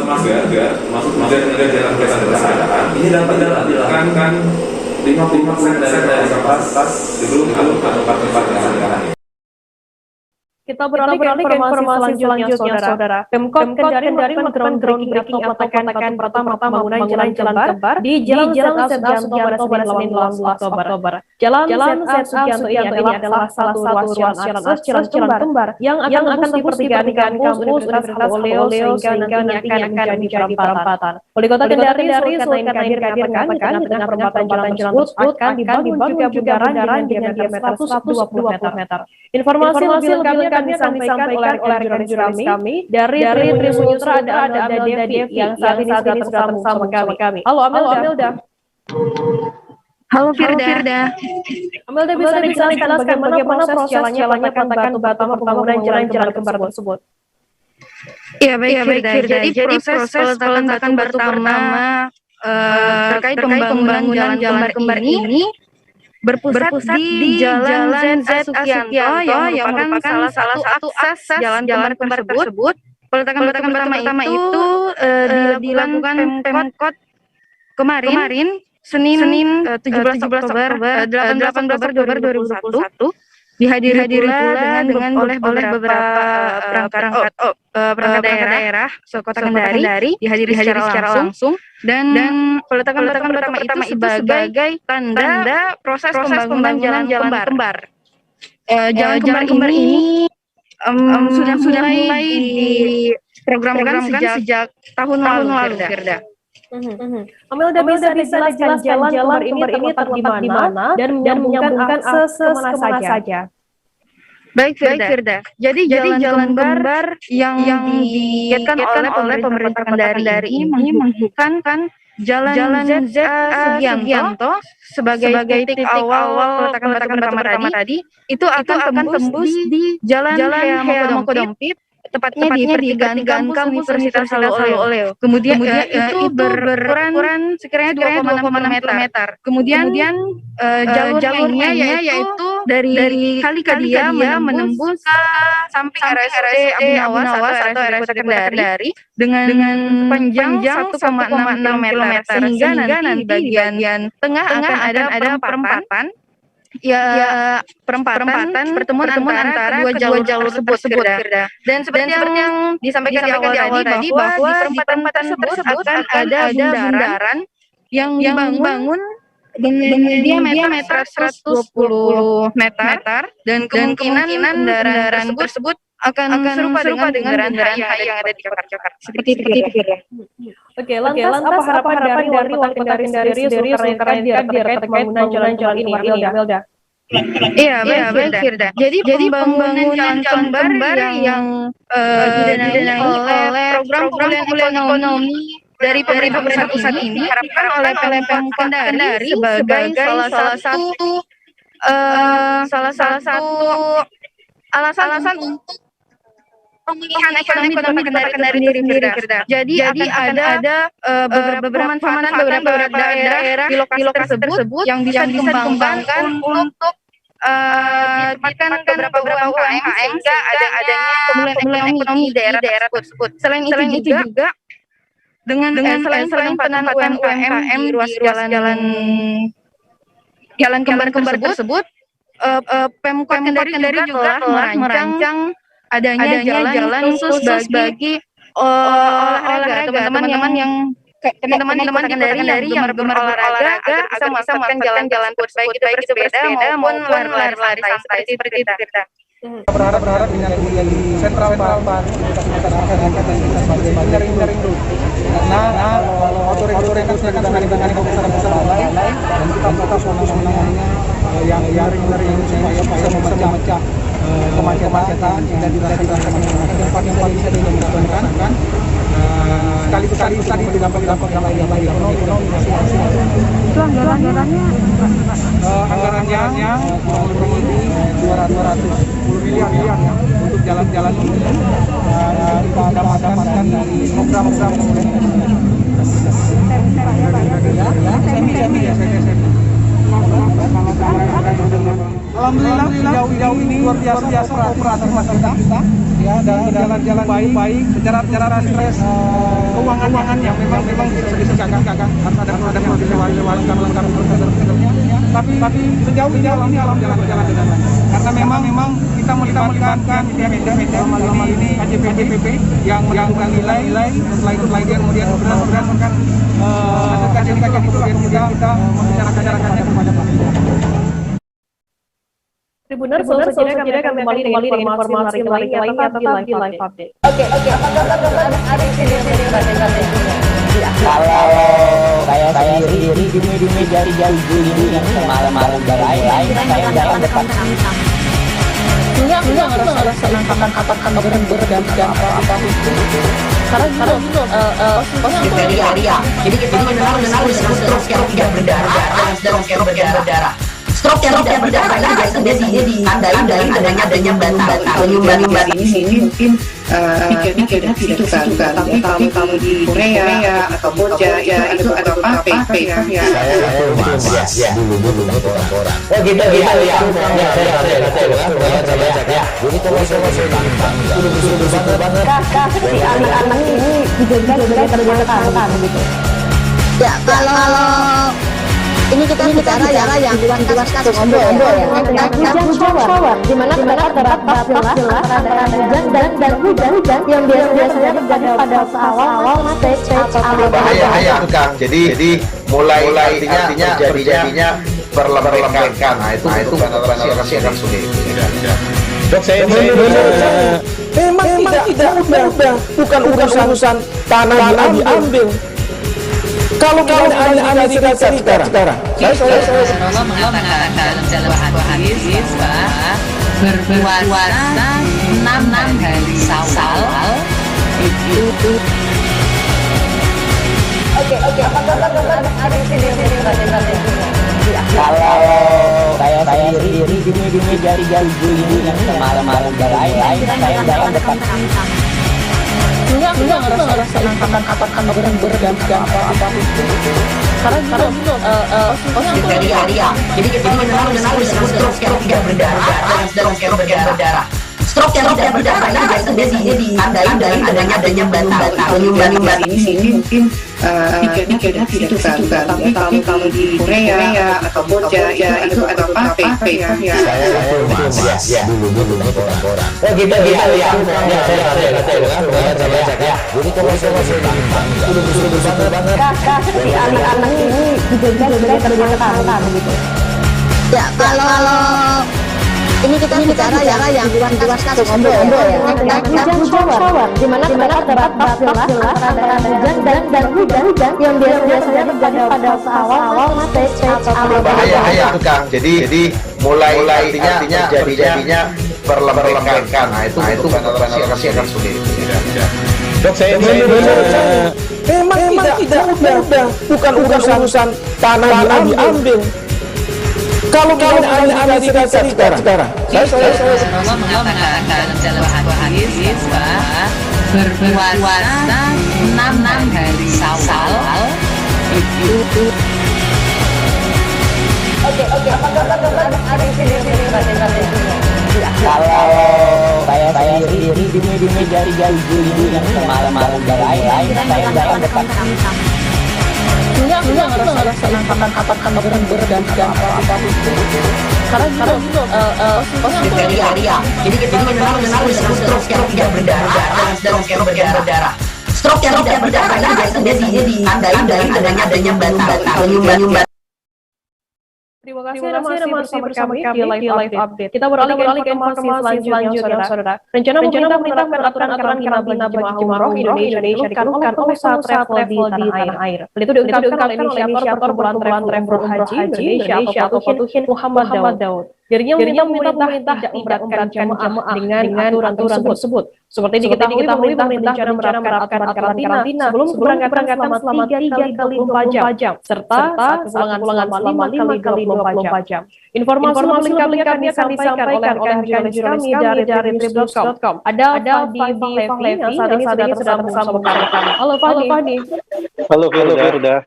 masyarakatnya masuk kegiatan kesehatan ini dapat dilakukan 50% dari kapasitas sebelum atau tempat kesehatan. Kita beralih ke informasi selanjutnya, saudara. Pemkot Kendari melakukan groundbreaking atau peletakan pertama pembangunan jalan kembar di Jalan Z.A. Sugianto pada Senin 18 Oktober. Jalan Z.A. Sugianto ini adalah salah satu ruas jalan akses jalan kembar yang akan dipertigaan kampus Universitas Oleo sehingga nantinya akan menjadi perempatan. Wali Kota Kendari Sulkarnain Kadir mengatakan di tengah perempatan jalan tersebut akan dibangun juga bundaran dengan diameter 120 meter. Informasi lebih lengkapnya akan disampaikan oleh jurnalis kami dari Tribun Ultra ada Devi yang saat ini sudah tersambung sama kami. Halo Amelda. Halo Firda. Amelda bisa dijelaskan bagaimana proses jalannya peletakan batu pembangunan jalan kembar tersebut? Ya baik Firda. Jadi proses peletakan batu pertama terkait pembangunan jalan kembar ini berpusat di Jalan Z.A. Sugianto yang merupakan salah satu akses jalan kembar tersebut. Peletakan pertama itu dilakukan Pemkot kemarin Senin 17 Oktober 18 Oktober 2021 dihadiri pula dengan oleh beberapa perangkat daerah Kota Kendari dihadiri secara langsung dan peletakan pertama itu sebagai tanda proses pembangunan jalan kembar. Jalan kembar ini sudah mulai diprogramkan sejak tahun lalu, Firda. Amelda bisa dijelaskan jalan kembar ini terletak di mana dan menyambungkan akses kemana saja? Baik Firda. Jadi jalan kembar yang digiatkan oleh pemerintah Kendari ini menghubungkan Jalan Z.A. Sugianto sebagai titik awal peletakan pertama tadi itu akan tembus di Jalan Hemokodompit, tepatnya di pertigaan kampus Universitas Oleo. Kemudian itu berukuran sekiranya 2,6 meter. Kemudian jalur lainnya yaitu dari Kali Kadia menembus samping RSUD Abu Nawas atau RSUD Kendari dengan panjang 1,6 meter sehingga nanti di bagian tengah akan ada perempatan. Perempatan pertemuan antara kedua jalur tersebut, Firda. Dan seperti yang disampaikan di awal tadi bahwa di perempatan tersebut akan ada bundaran yang dibangun dengan diameter 120 meter dan kemungkinan kendaraan tersebut akan serupa dengan kendaraan yang ada di Jakarta. Seperti itu, Firda. Oke, lantas apa harapan dari Wali Kota Kendari Sulkarnain Kadir terkait pembangunan jalan-jalan ini, Amelda? Iya, baik Firda. Jadi pembangunan jalan kembar yang didanai oleh program pemulihan ekonomi dari pemerintah pusat ini diharapkan oleh Pemkot Kendari sebagai salah satu salah satu alasan untuk pemulihan ekonomi dari sendiri, Firda. Jadi akan ada beberapa daerah di lokasi tersebut yang bisa dikembangkan untuk ditempatkan beberapa UMKM sehingga adanya pemulihan ekonomi di daerah tersebut. Selain itu juga dengan selain penempatan UMKM di ruas jalan kembar tersebut, Pemkot Kendari juga telah merancang adanya jalan khusus bagi olahraga teman-teman yang teman-teman Kendari yang gemar olahraga agar bisa memanfaatkan jalan-jalan baik itu bersepeda maupun lari-lari santai seperti itu. Berharap dengan sentral Pak nyaring dulu. Karena otoritas yang akan menangani besar-besar lain dan kita fokus namanya yang nyaring supaya bisa memecah kemacetan dan dirasakan masyarakat yang bisa dilakukan sekaligus tadi dampak yang lain ekonomi masing-masing. Itu anggarannya kurang lebih 210 miliar ya untuk jalan-jalan ini kita dapatkan dari program-program Alhamdulillah sejauh ini luar biasa operator masyarakat kita ya, dan jalan-jalan baik secara stres keuangan yang memang sedikit gagah harus ada lewat tapi sejauh ini alhamdulillah jalan karena memang kita melibatkan media ini KJPP yang menentukan nilai setelah itu kemudian berdasarkan kajian itu kemudian kita membicarakannya kepada Pak. Tribuners, selanjutnya kami kembali dengan informasi lainnya tetap di live update. Oke. Kalau saya sendiri di media ini yang malam-malam lain saya jalan depan. Enggak ngerasain apa-apa berdampak apa itu. Karena kriteria. Jadi kita mengenal dengan stroke yang tidak berdarah dan stroke yang berdarah. Stroke yang tidak berdarah ini biasanya ditandai dari adanya bata ini mungkin pikirnya tidak kan. Tapi kalau di Korea atau Kamboja ya itu ada apa ya. Ya dulu orang. Oh gitu ya. Ya saya ya. Jadi kalau sudah banget. Si anak-anak ini juga terjadi gitu. Ya kalau ini kita bicara yang di luar kasus ngobrol ya. Tentang hujan shower, di mana terdapat jelas ada hujan yang biasanya terjadi pada awal stage atau bahaya Kang. Jadi mulai artinya terjadinya perlembakan. Nah itu pasti akan sulit. Dok saya memang tidak mudah, bukan urusan tanah diambil. Kalau ada di sekarang, Rasulullah mengatakan dalam sebuah hadis bahwa berpuasa 6 hari Syawal itu. Oke. Ada di sini. Kalau saya sendiri di media ini yang malam-malam lain saya jalan depan. Enggak ngerasain apa-apa berdampak apa itu. Karena kriteria. Jadi kita mengenal dengan stroke yang tidak berdarah dan stroke yang berdarah. Stroke yang tidak berdarah ini biasanya ditandai dari adanya bata ini mungkin pikirnya tidak kan. Tapi kalau di Korea atau Kamboja ya itu ada apa ya. Ya dulu orang. Oh gitu ya. Ya saya ya. Jadi kalau sudah banget. Si anak-anak ini juga terjadi gitu. Ya kalau ini kita bicara yang di luar kasus ngobrol ya. Tentang hujan shower, di mana terdapat jelas ada hujan yang biasanya terjadi pada awal stage atau bahaya Kang. Jadi mulai artinya terjadinya perlembakan. Nah itu pasti akan sulit. Dok saya memang tidak mudah, bukan urusan tanah diambil. Kalau kalian aneh-aneh sekarang, Rasulullah mengatakan dalam sebuah hadis bahwa berpuasa 6 hari Syawal itu. Oke, apakah ada di sini kalau saya sendiri di meja 3 ini yang malam-malam lain saya dalam depan enggak ngerasain makan burger dan apa itu karena pos kriteria jadi kita mengenal dengan stroke yang tidak berdarah dan stroke yang berdarah. Stroke yang tidak berdarah ini biasanya ditandai dari adanya menyumbat. Terima kasih masih bersama kami di Live Update. Kita beralih ke informasi selanjutnya, saudara. Rencana pemerintah menerapkan aturan karantina bagi jemaah umroh Indonesia dilakukan oleh usaha travel di tanah air. Hal itu diungkapkan oleh inisiator perkumpulan travel haji Indonesia atau Fatuhin Muhammad Daud. Dirinya meminta pemerintah tidak memberatkan jemaah dengan aturan tersebut. Seperti diketahui pemerintah berencana menerapkan aturan karantina sebelum keberangkatan selama 3 kali 24 jam serta saat kepulangan selama 5 kali 24 jam. Informasi lengkapnya akan disampaikan oleh jurnalis kami dari trip.com. Ada Fadi Flevi yang saat ini sudah bersama kami. Halo Fadi. Halo Firda.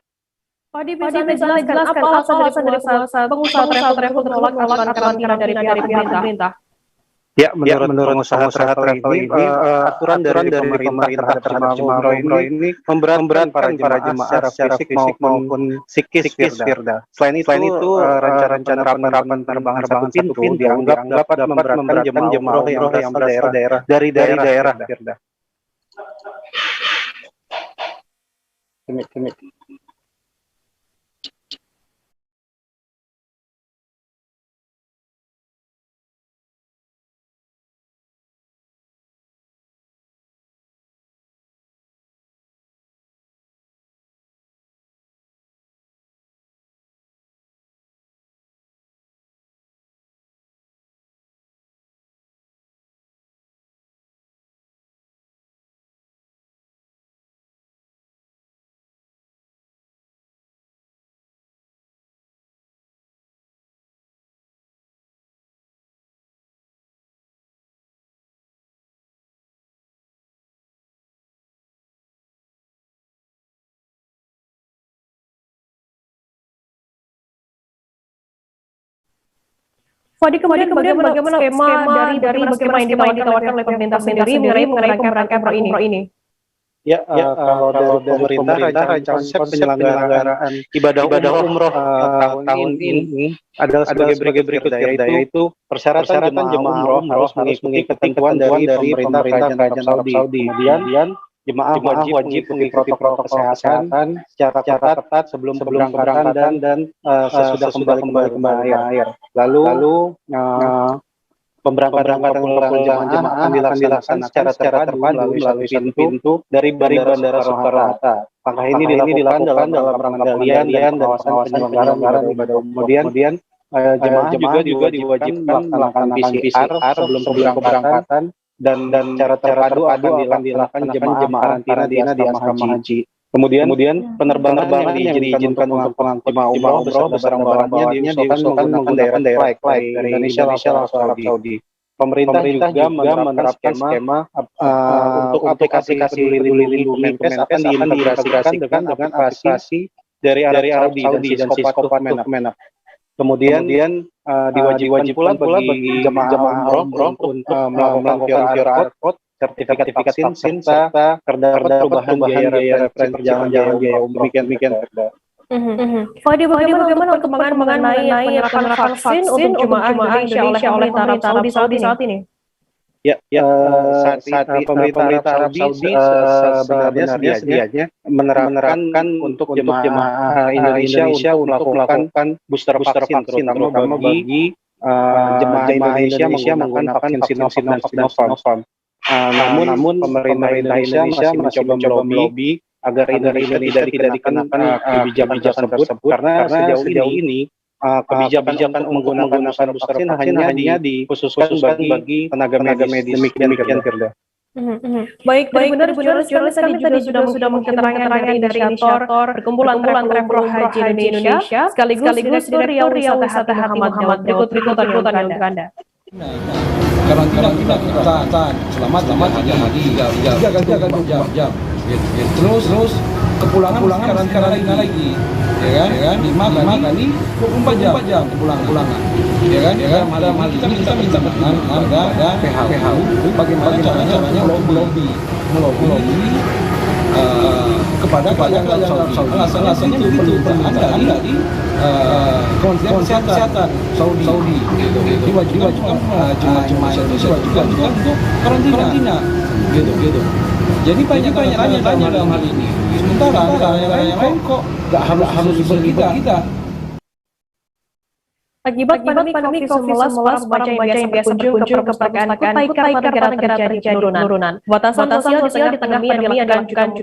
Fadi bisa menjelaskan apa alasan dari pengusaha travel menolak aturan karantina dari pemerintah? Ya, menurut usaha travel ini, aturan dari pemerintah terhadap jemaah umroh ini memberatkan para jemaah secara fisik maupun psikis, Firda. Selain itu, rencana penerapan terbang satu pintu dianggap dapat memberatkan jemaah umroh yang berasal dari daerah, Firda. Fadi, kemudian bagaimana skema dari skema yang ditawarkan oleh pemerintah sendiri mengenai keberangkatan umroh ini? Ya, kalau dari pemerintah konsep penyelenggaraan ibadah umroh tahun ini adalah sebagai berikut, yaitu persyaratan jemaah umroh harus mengikuti ketentuan dari pemerintah Kerajaan Arab Saudi. Kemudian jemaah wajib mengikuti protokol kesehatan secara ketat sebelum keberangkatan dan sesudah kembali ke air. Lalu pemberangkatan jemaah akan dilaksanakan secara terpadu melalui pintu dari Bandara Soekarno-Hatta. Langkah ini dilakukan dalam rangka pengendalian dan pengawasan penyelenggaraan ibadah. Kemudian jemaah juga diwajibkan melakukan PCR sebelum keberangkatan dan cara terpadu akan dilakukan jemaah karantina di asrama haji. Kemudian penerbangan yang diizinkan untuk jemaah umroh beserta barang-barangnya diusulkan menggunakan daerah flight dari Indonesia langsung Arab Saudi. Pemerintah juga menerapkan skema untuk aplikasi Peduli Lindungi Menkes akan diintegrasikan dengan aplikasi dari Arab Saudi dan Siskop Menak. Kemudian diwajibkan pula bagi jemaah umroh untuk melakukan QR code, sertifikat vaksin, serta terdapat perubahan biaya referensi perjalanan biaya umroh. Demikian. Fadi, bagaimana perkembangan mengenai penerapan vaksin untuk jemaah Indonesia oleh pemerintah Arab Saudi saat ini? Ya, saat pemerintah Arab Saudi sebenarnya sedianya menerapkan untuk jemaah Indonesia untuk melakukan booster vaksin terutama bagi jemaah Indonesia menggunakan vaksin Sinovac. Namun pemerintah Indonesia masih mencoba melobi agar Indonesia tidak dikenakan kebijakan tersebut karena sejauh ini kebijakan menggunakan booster vaksin hanya dikhususkan bagi tenaga medis. Demikian Firda. Baik, benar jurnalis kami tadi sudah mengketerangan dari inisiator perkumpulan travel Haji Indonesia sekaligus Direktur Riau Wisata Hati Muhammad. Berikut liputan untuk Anda. Karantina kita selamat hari 3 jam. Terus kepulangan karantina lagi, ya kan? 5 kali 24 jam kepulangan, ya kan? Dalam hal ini kita minta kepada PHU bagaimana caranya melobi kepada yang alasannya begitu dari Kementerian Kesehatan Saudi diwajibkan cuma itu diwajibkan untuk karantina gitu. Jadi banyak tanya dalam hal ini. Sementara yang lain kok nggak harus seperti kita. Akibat pandemi COVID-19, para pembaca yang biasa berkunjung ke perpustakaan Kutai Kartanegara terjadi penurunan. Batasan sosial di tengah pandemi yang dilakukan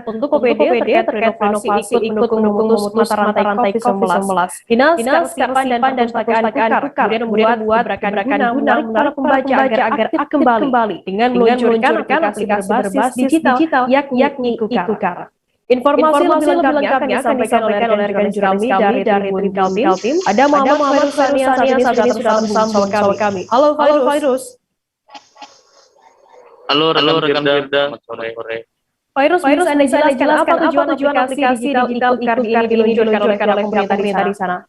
untuk OPD terkait renovasi ikut memutus mata rantai COVID-19. Dinas Kearsipan dan Perpustakaan kemudian membuat gerakan guna para pembaca agar aktif kembali dengan meluncurkan aplikasi berbasis digital yakni Ikukar. Informasi lebih lengkapnya akan disampaikan oleh rekan jurnalis kami dari Tim Kaltim. Ada Muhammad Fairuz Sania saat ini sudah bersama kami. Halo Fairuz. Halo rekan Firda. Fairuz, Anda jelaskan apa tujuan aplikasi digital Ikukar ini diluncurkan oleh pemerintah di sana?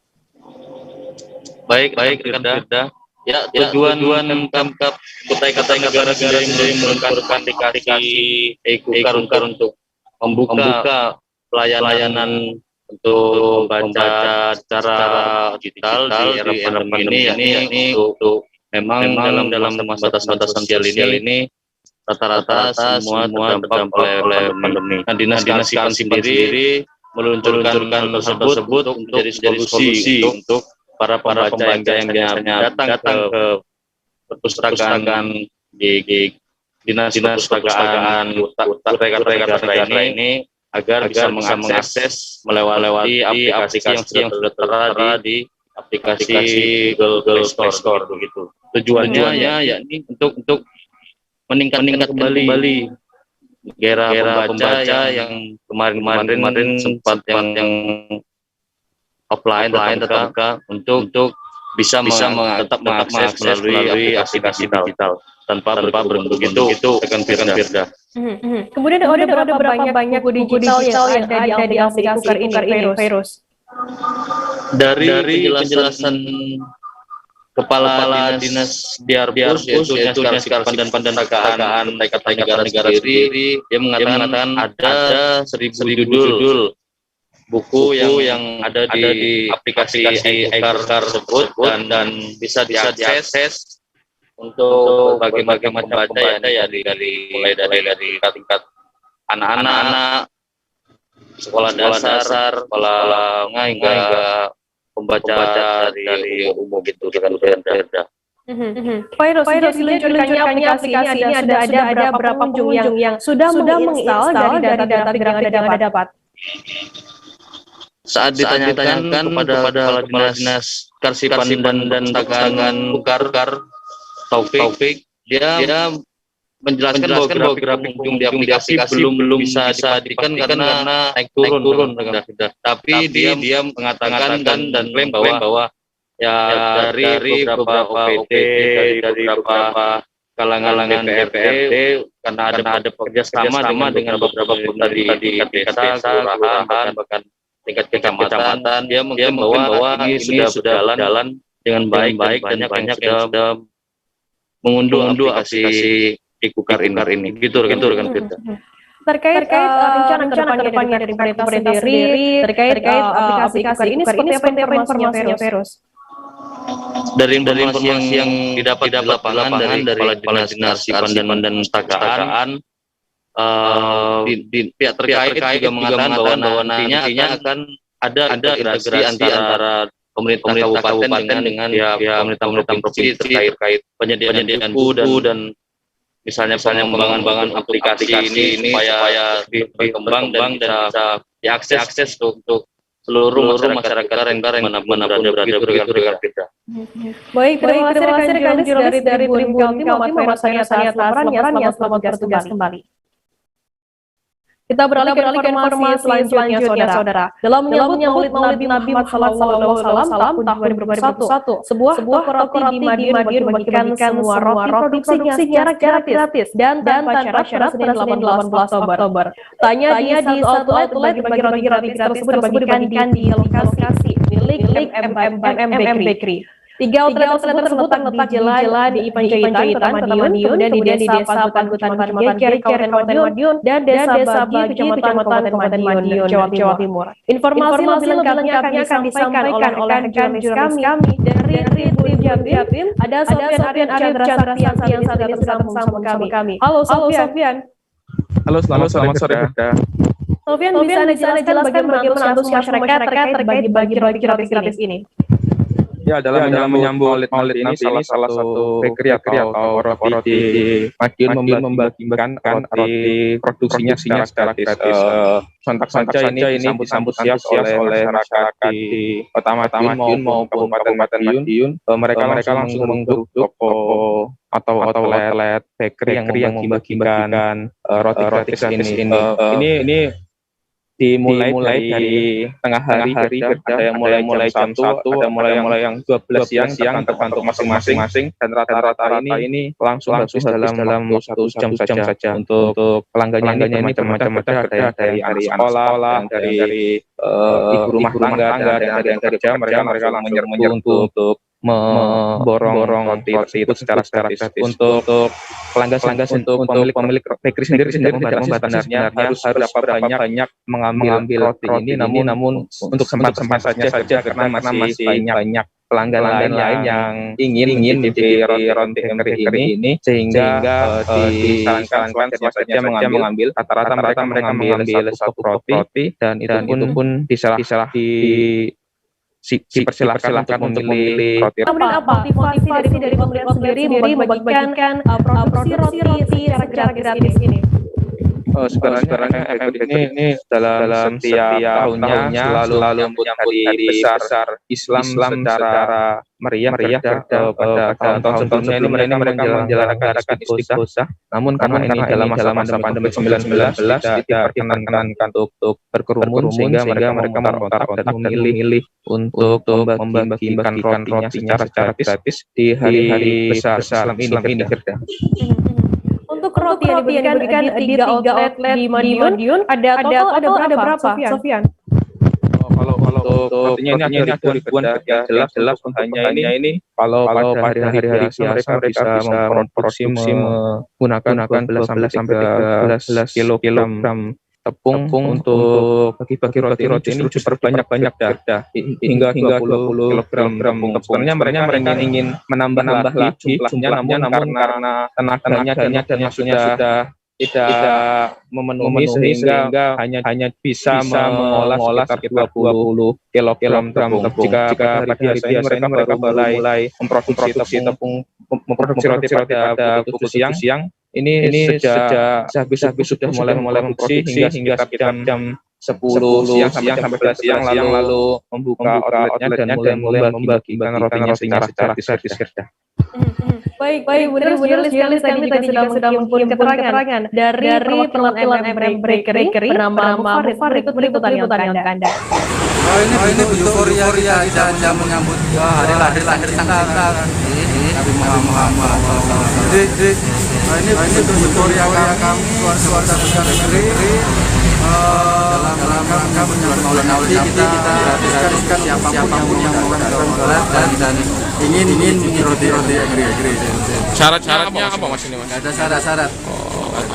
Baik rekan Firda. Ya, tujuan Pemkab Kutai Kartanegara menjadi meluncurkan aplikasi Ikukar untuk membuka pelayanan untuk membaca secara digital di era pandemi ini untuk memang dalam batas sosial ini rata-rata semua terdampak oleh pandemi. Nah, Dinas Kearsipan sendiri meluncurkan tersebut untuk menjadi solusi untuk para pembaca yang biasanya datang ke perpustakaan di Dinas Perpustakaan Kutai Kartanegara ini agar bisa mengakses melewati aplikasi yang sudah tertera di aplikasi Google Play Store begitu. Tujuannya yakni untuk meningkatkan kembali gairah pembaca yang kemarin sempat yang offline tetap untuk bisa tetap mengakses melalui aplikasi digital tanpa berbentuk itu rekan Firda. Kemudian ada berapa banyak buku digital yang ada di aplikasi Ikukar ini, Fairuz? Dari penjelasan Kepala Dinas Diarbus yaitu Dinas Kearsipan dan Perpustakaan Kutai Kartanegara sendiri, dia mengatakan ada 1000 judul buku yang ada di aplikasi Ikukar tersebut dan bisa diakses untuk berbagai macam baca ya mulai dari tingkat anak-anak, sekolah dasar, sekolah menengah hingga pembaca dari umum gitu dengan Firda. Fairuz, sejak diluncurkannya aplikasi ini ada berapa pengunjung yang sudah menginstal dari data grafik yang Anda dapat? Saat ditanyakan kepada Kepala Dinas Kearsipan dan Perpustakaan Ikukar Taufik, dia menjelaskan bahwa grafik di aplikasi belum bisa diperhatikan karena naik turun. Tapi dia mengatakan dan klaim bahwa ya dari beberapa OPD, dari beberapa kalangan DPRD, karena ada kerjasama dengan beberapa dari tingkat desa, kelurahan, bahkan tingkat kecamatan, dia mengklaim bahwa ini sudah jalan dengan baik dan banyak yang sudah mengunduh aplikasi Ikukar ini. Gitu kan Firda. Terkait rencana kedepannya dari pemerintah sendiri terkait aplikasi Ikukar ini seperti apa informasinya, Fairuz? Dari informasi yang didapat di lapangan dari Kepala Dinas Kearsipan dan Perpustakaan, di pihak terkait juga mengatakan bahwa nantinya akan ada integrasi antara pemerintah kabupaten dengan pemerintah provinsi terkait penyediaan buku dan misalnya pengembangan aplikasi ini supaya berkembang dan bisa diakses untuk seluruh masyarakat yang mana berada berbeda. Baik, terima kasih rekan jurnalis dari Tim Kaltim Muhammad Faisal atas laporannya. Selamat bertugas kembali. Kita beralih ke informasi selanjutnya, saudara. Dalam menyambut Maulid Nabi Muhammad SAW tahun 2021, sebuah toko roti di Madiun membagikan semua roti produksinya secara gratis dan tanpa syarat Senin 18 Oktober. Tanya di satu outlet bagi roti tersebut dibagikan di lokasi milik MM Bakery. 3 outlet tersebut terletak di Jela di Panjaitan, Kota Madiun, kemudian di Desa Pangkutan Geger, Kabupaten Madiun, dan Desa Bagi, Kecamatan Madiun, Jawa Timur. Informasi lebih lengkapnya akan disampaikan oleh rekan jurnalis kami dari Jatim. Ada Sofian Arya yang saat ini sedang bersama kami. Halo Sofian. Halo, selamat sore. Sofian, bisa dijelaskan bagaimana antusias masyarakat terkait bagi roti gratis ini? Ya, dalam menyambut Maulid ini salah satu bakery atau roti di Madiun membagikan roti produksinya secara gratis. Sontak saja ini disambut siap oleh masyarakat di Kota Madiun maupun Kabupaten Madiun. Mereka langsung menggeruduk toko atau outlet bakery yang membagikan roti gratis ini. Ini dimulai dari tengah hari ada yang mulai jam 1, ada mulai yang 12 siang tergantung masing-masing, dan rata-rata ini langsung habis dalam 1 jam saja. Untuk pelanggannya ini macam-macam, ada dari anak sekolah, dari ibu rumah tangga, dan ada yang kerja. Mereka menyerbu untuk memborong roti itu secara gratis. Untuk pelanggan, untuk pemilik bakery sendiri tidak membatasi sebenarnya harus berapa banyak mengambil roti ini, namun untuk sempat saja karena masih banyak pelanggan lain yang ingin mencicipi roti bakery ini, sehingga disarankan saja mengambil. Rata-rata mereka mengambil satu roti, dan itu pun dipersilakan untuk memilih roti. Kemudian apa motivasi dari pemerintah sendiri membagikan produksi roti secara gratis ini? Sebenarnya ini dalam setiap tahunnya selalu menyambut hari besar Islam secara meriah pada tahun sebelumnya ini mereka menjalankan istiqosah. Namun karena ini dalam masa pandemi 19 tidak diperkenankan untuk berkerumun, sehingga mereka merontak dan memilih untuk membagikan rotinya secara gratis di hari besar Islam ini. Untuk roti yang diberikan di 3 outlet di Madiun, ada berapa, Sofian? Kalau rotinya ini ada ribuan, jelas hanya ini kalau pada hari-hari biasa mereka bisa memproduksi menggunakan 12 sampai 13 kilogram tepung untuk bagi-bagi roti ini super banyak hingga 20 kilogram tepung. Sebenarnya mereka ingin menambah lagi jumlahnya, namun karena tenaganya dan sudah tidak memenuhi, sehingga hanya bisa mengolah sekitar 20 kilogram tepung. Jika pada hari biasa mereka mulai memproduksi tepung, memproduksi roti pada pukul siang. Ini sejak habis sudah mulai memproduksi hingga sekitar jam 10 siang sampai 11 siang, lalu membuka outletnya dan mulai membagikan rotinya secara gratis. Baik, jurnalis kami tadi juga sudah menghimpun keterangan dari perwakilan MM Bakery bernama Farid. Berikut Anda. Ini euforia dan menyambut hari lahir kita Nabi Muhammad. Jadi ini euforia kami keluarga besar negeri dalam rangka menyambut Maulid kita gratiskan siapapun yang mau datang dan ingin roti negeri. Syarat-syaratnya apa Mas ini, Mas? Nggak ada syarat.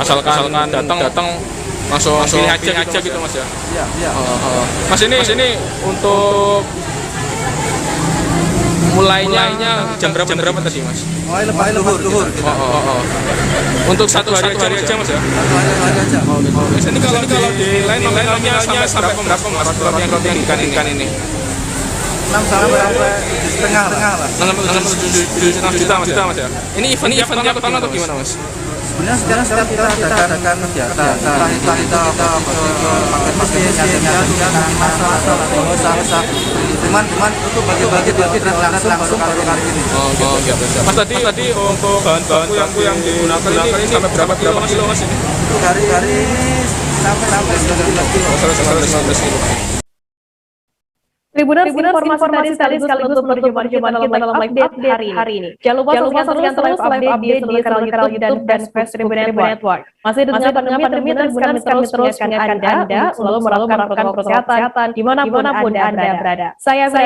Asalkan datang langsung pilih aja gitu, Mas ya. Iya. Mas ini untuk mulainya jam berapa tadi, Mas? Mulai lepas luhur. Untuk satu hari aja, Mas ya? Hari aja. Ini kalau di lain sampai berapa, Mas? Roti yang ikan ini. 6 sampai 7,5 lah. 6,7 juta, Mas ya? Ini eventnya atau gimana, Mas? sebenarnya sekarang kita adakan kegiatan, entah kita pakai mesin, nyari masalah, usaha, cuman itu bagi-bagi langsung baru kali ini. Oh gitu. Mas tadi untuk bahan baku yang digunakan ini sampai berapa kilo mas ini? Dari sampai 19 kilo. Sampai 19 kilo. Tribuners, informasi tadi sekaligus perjumpaan kita dalam live update hari ini. Jangan lupa saksikan terus live update di kanal YouTube dan Facebook Tribun Network. Masih dengan pandemi Tribuners, kami terus mengingatkan Anda selalu menerapkan protokol kesehatan dimanapun Anda berada. Saya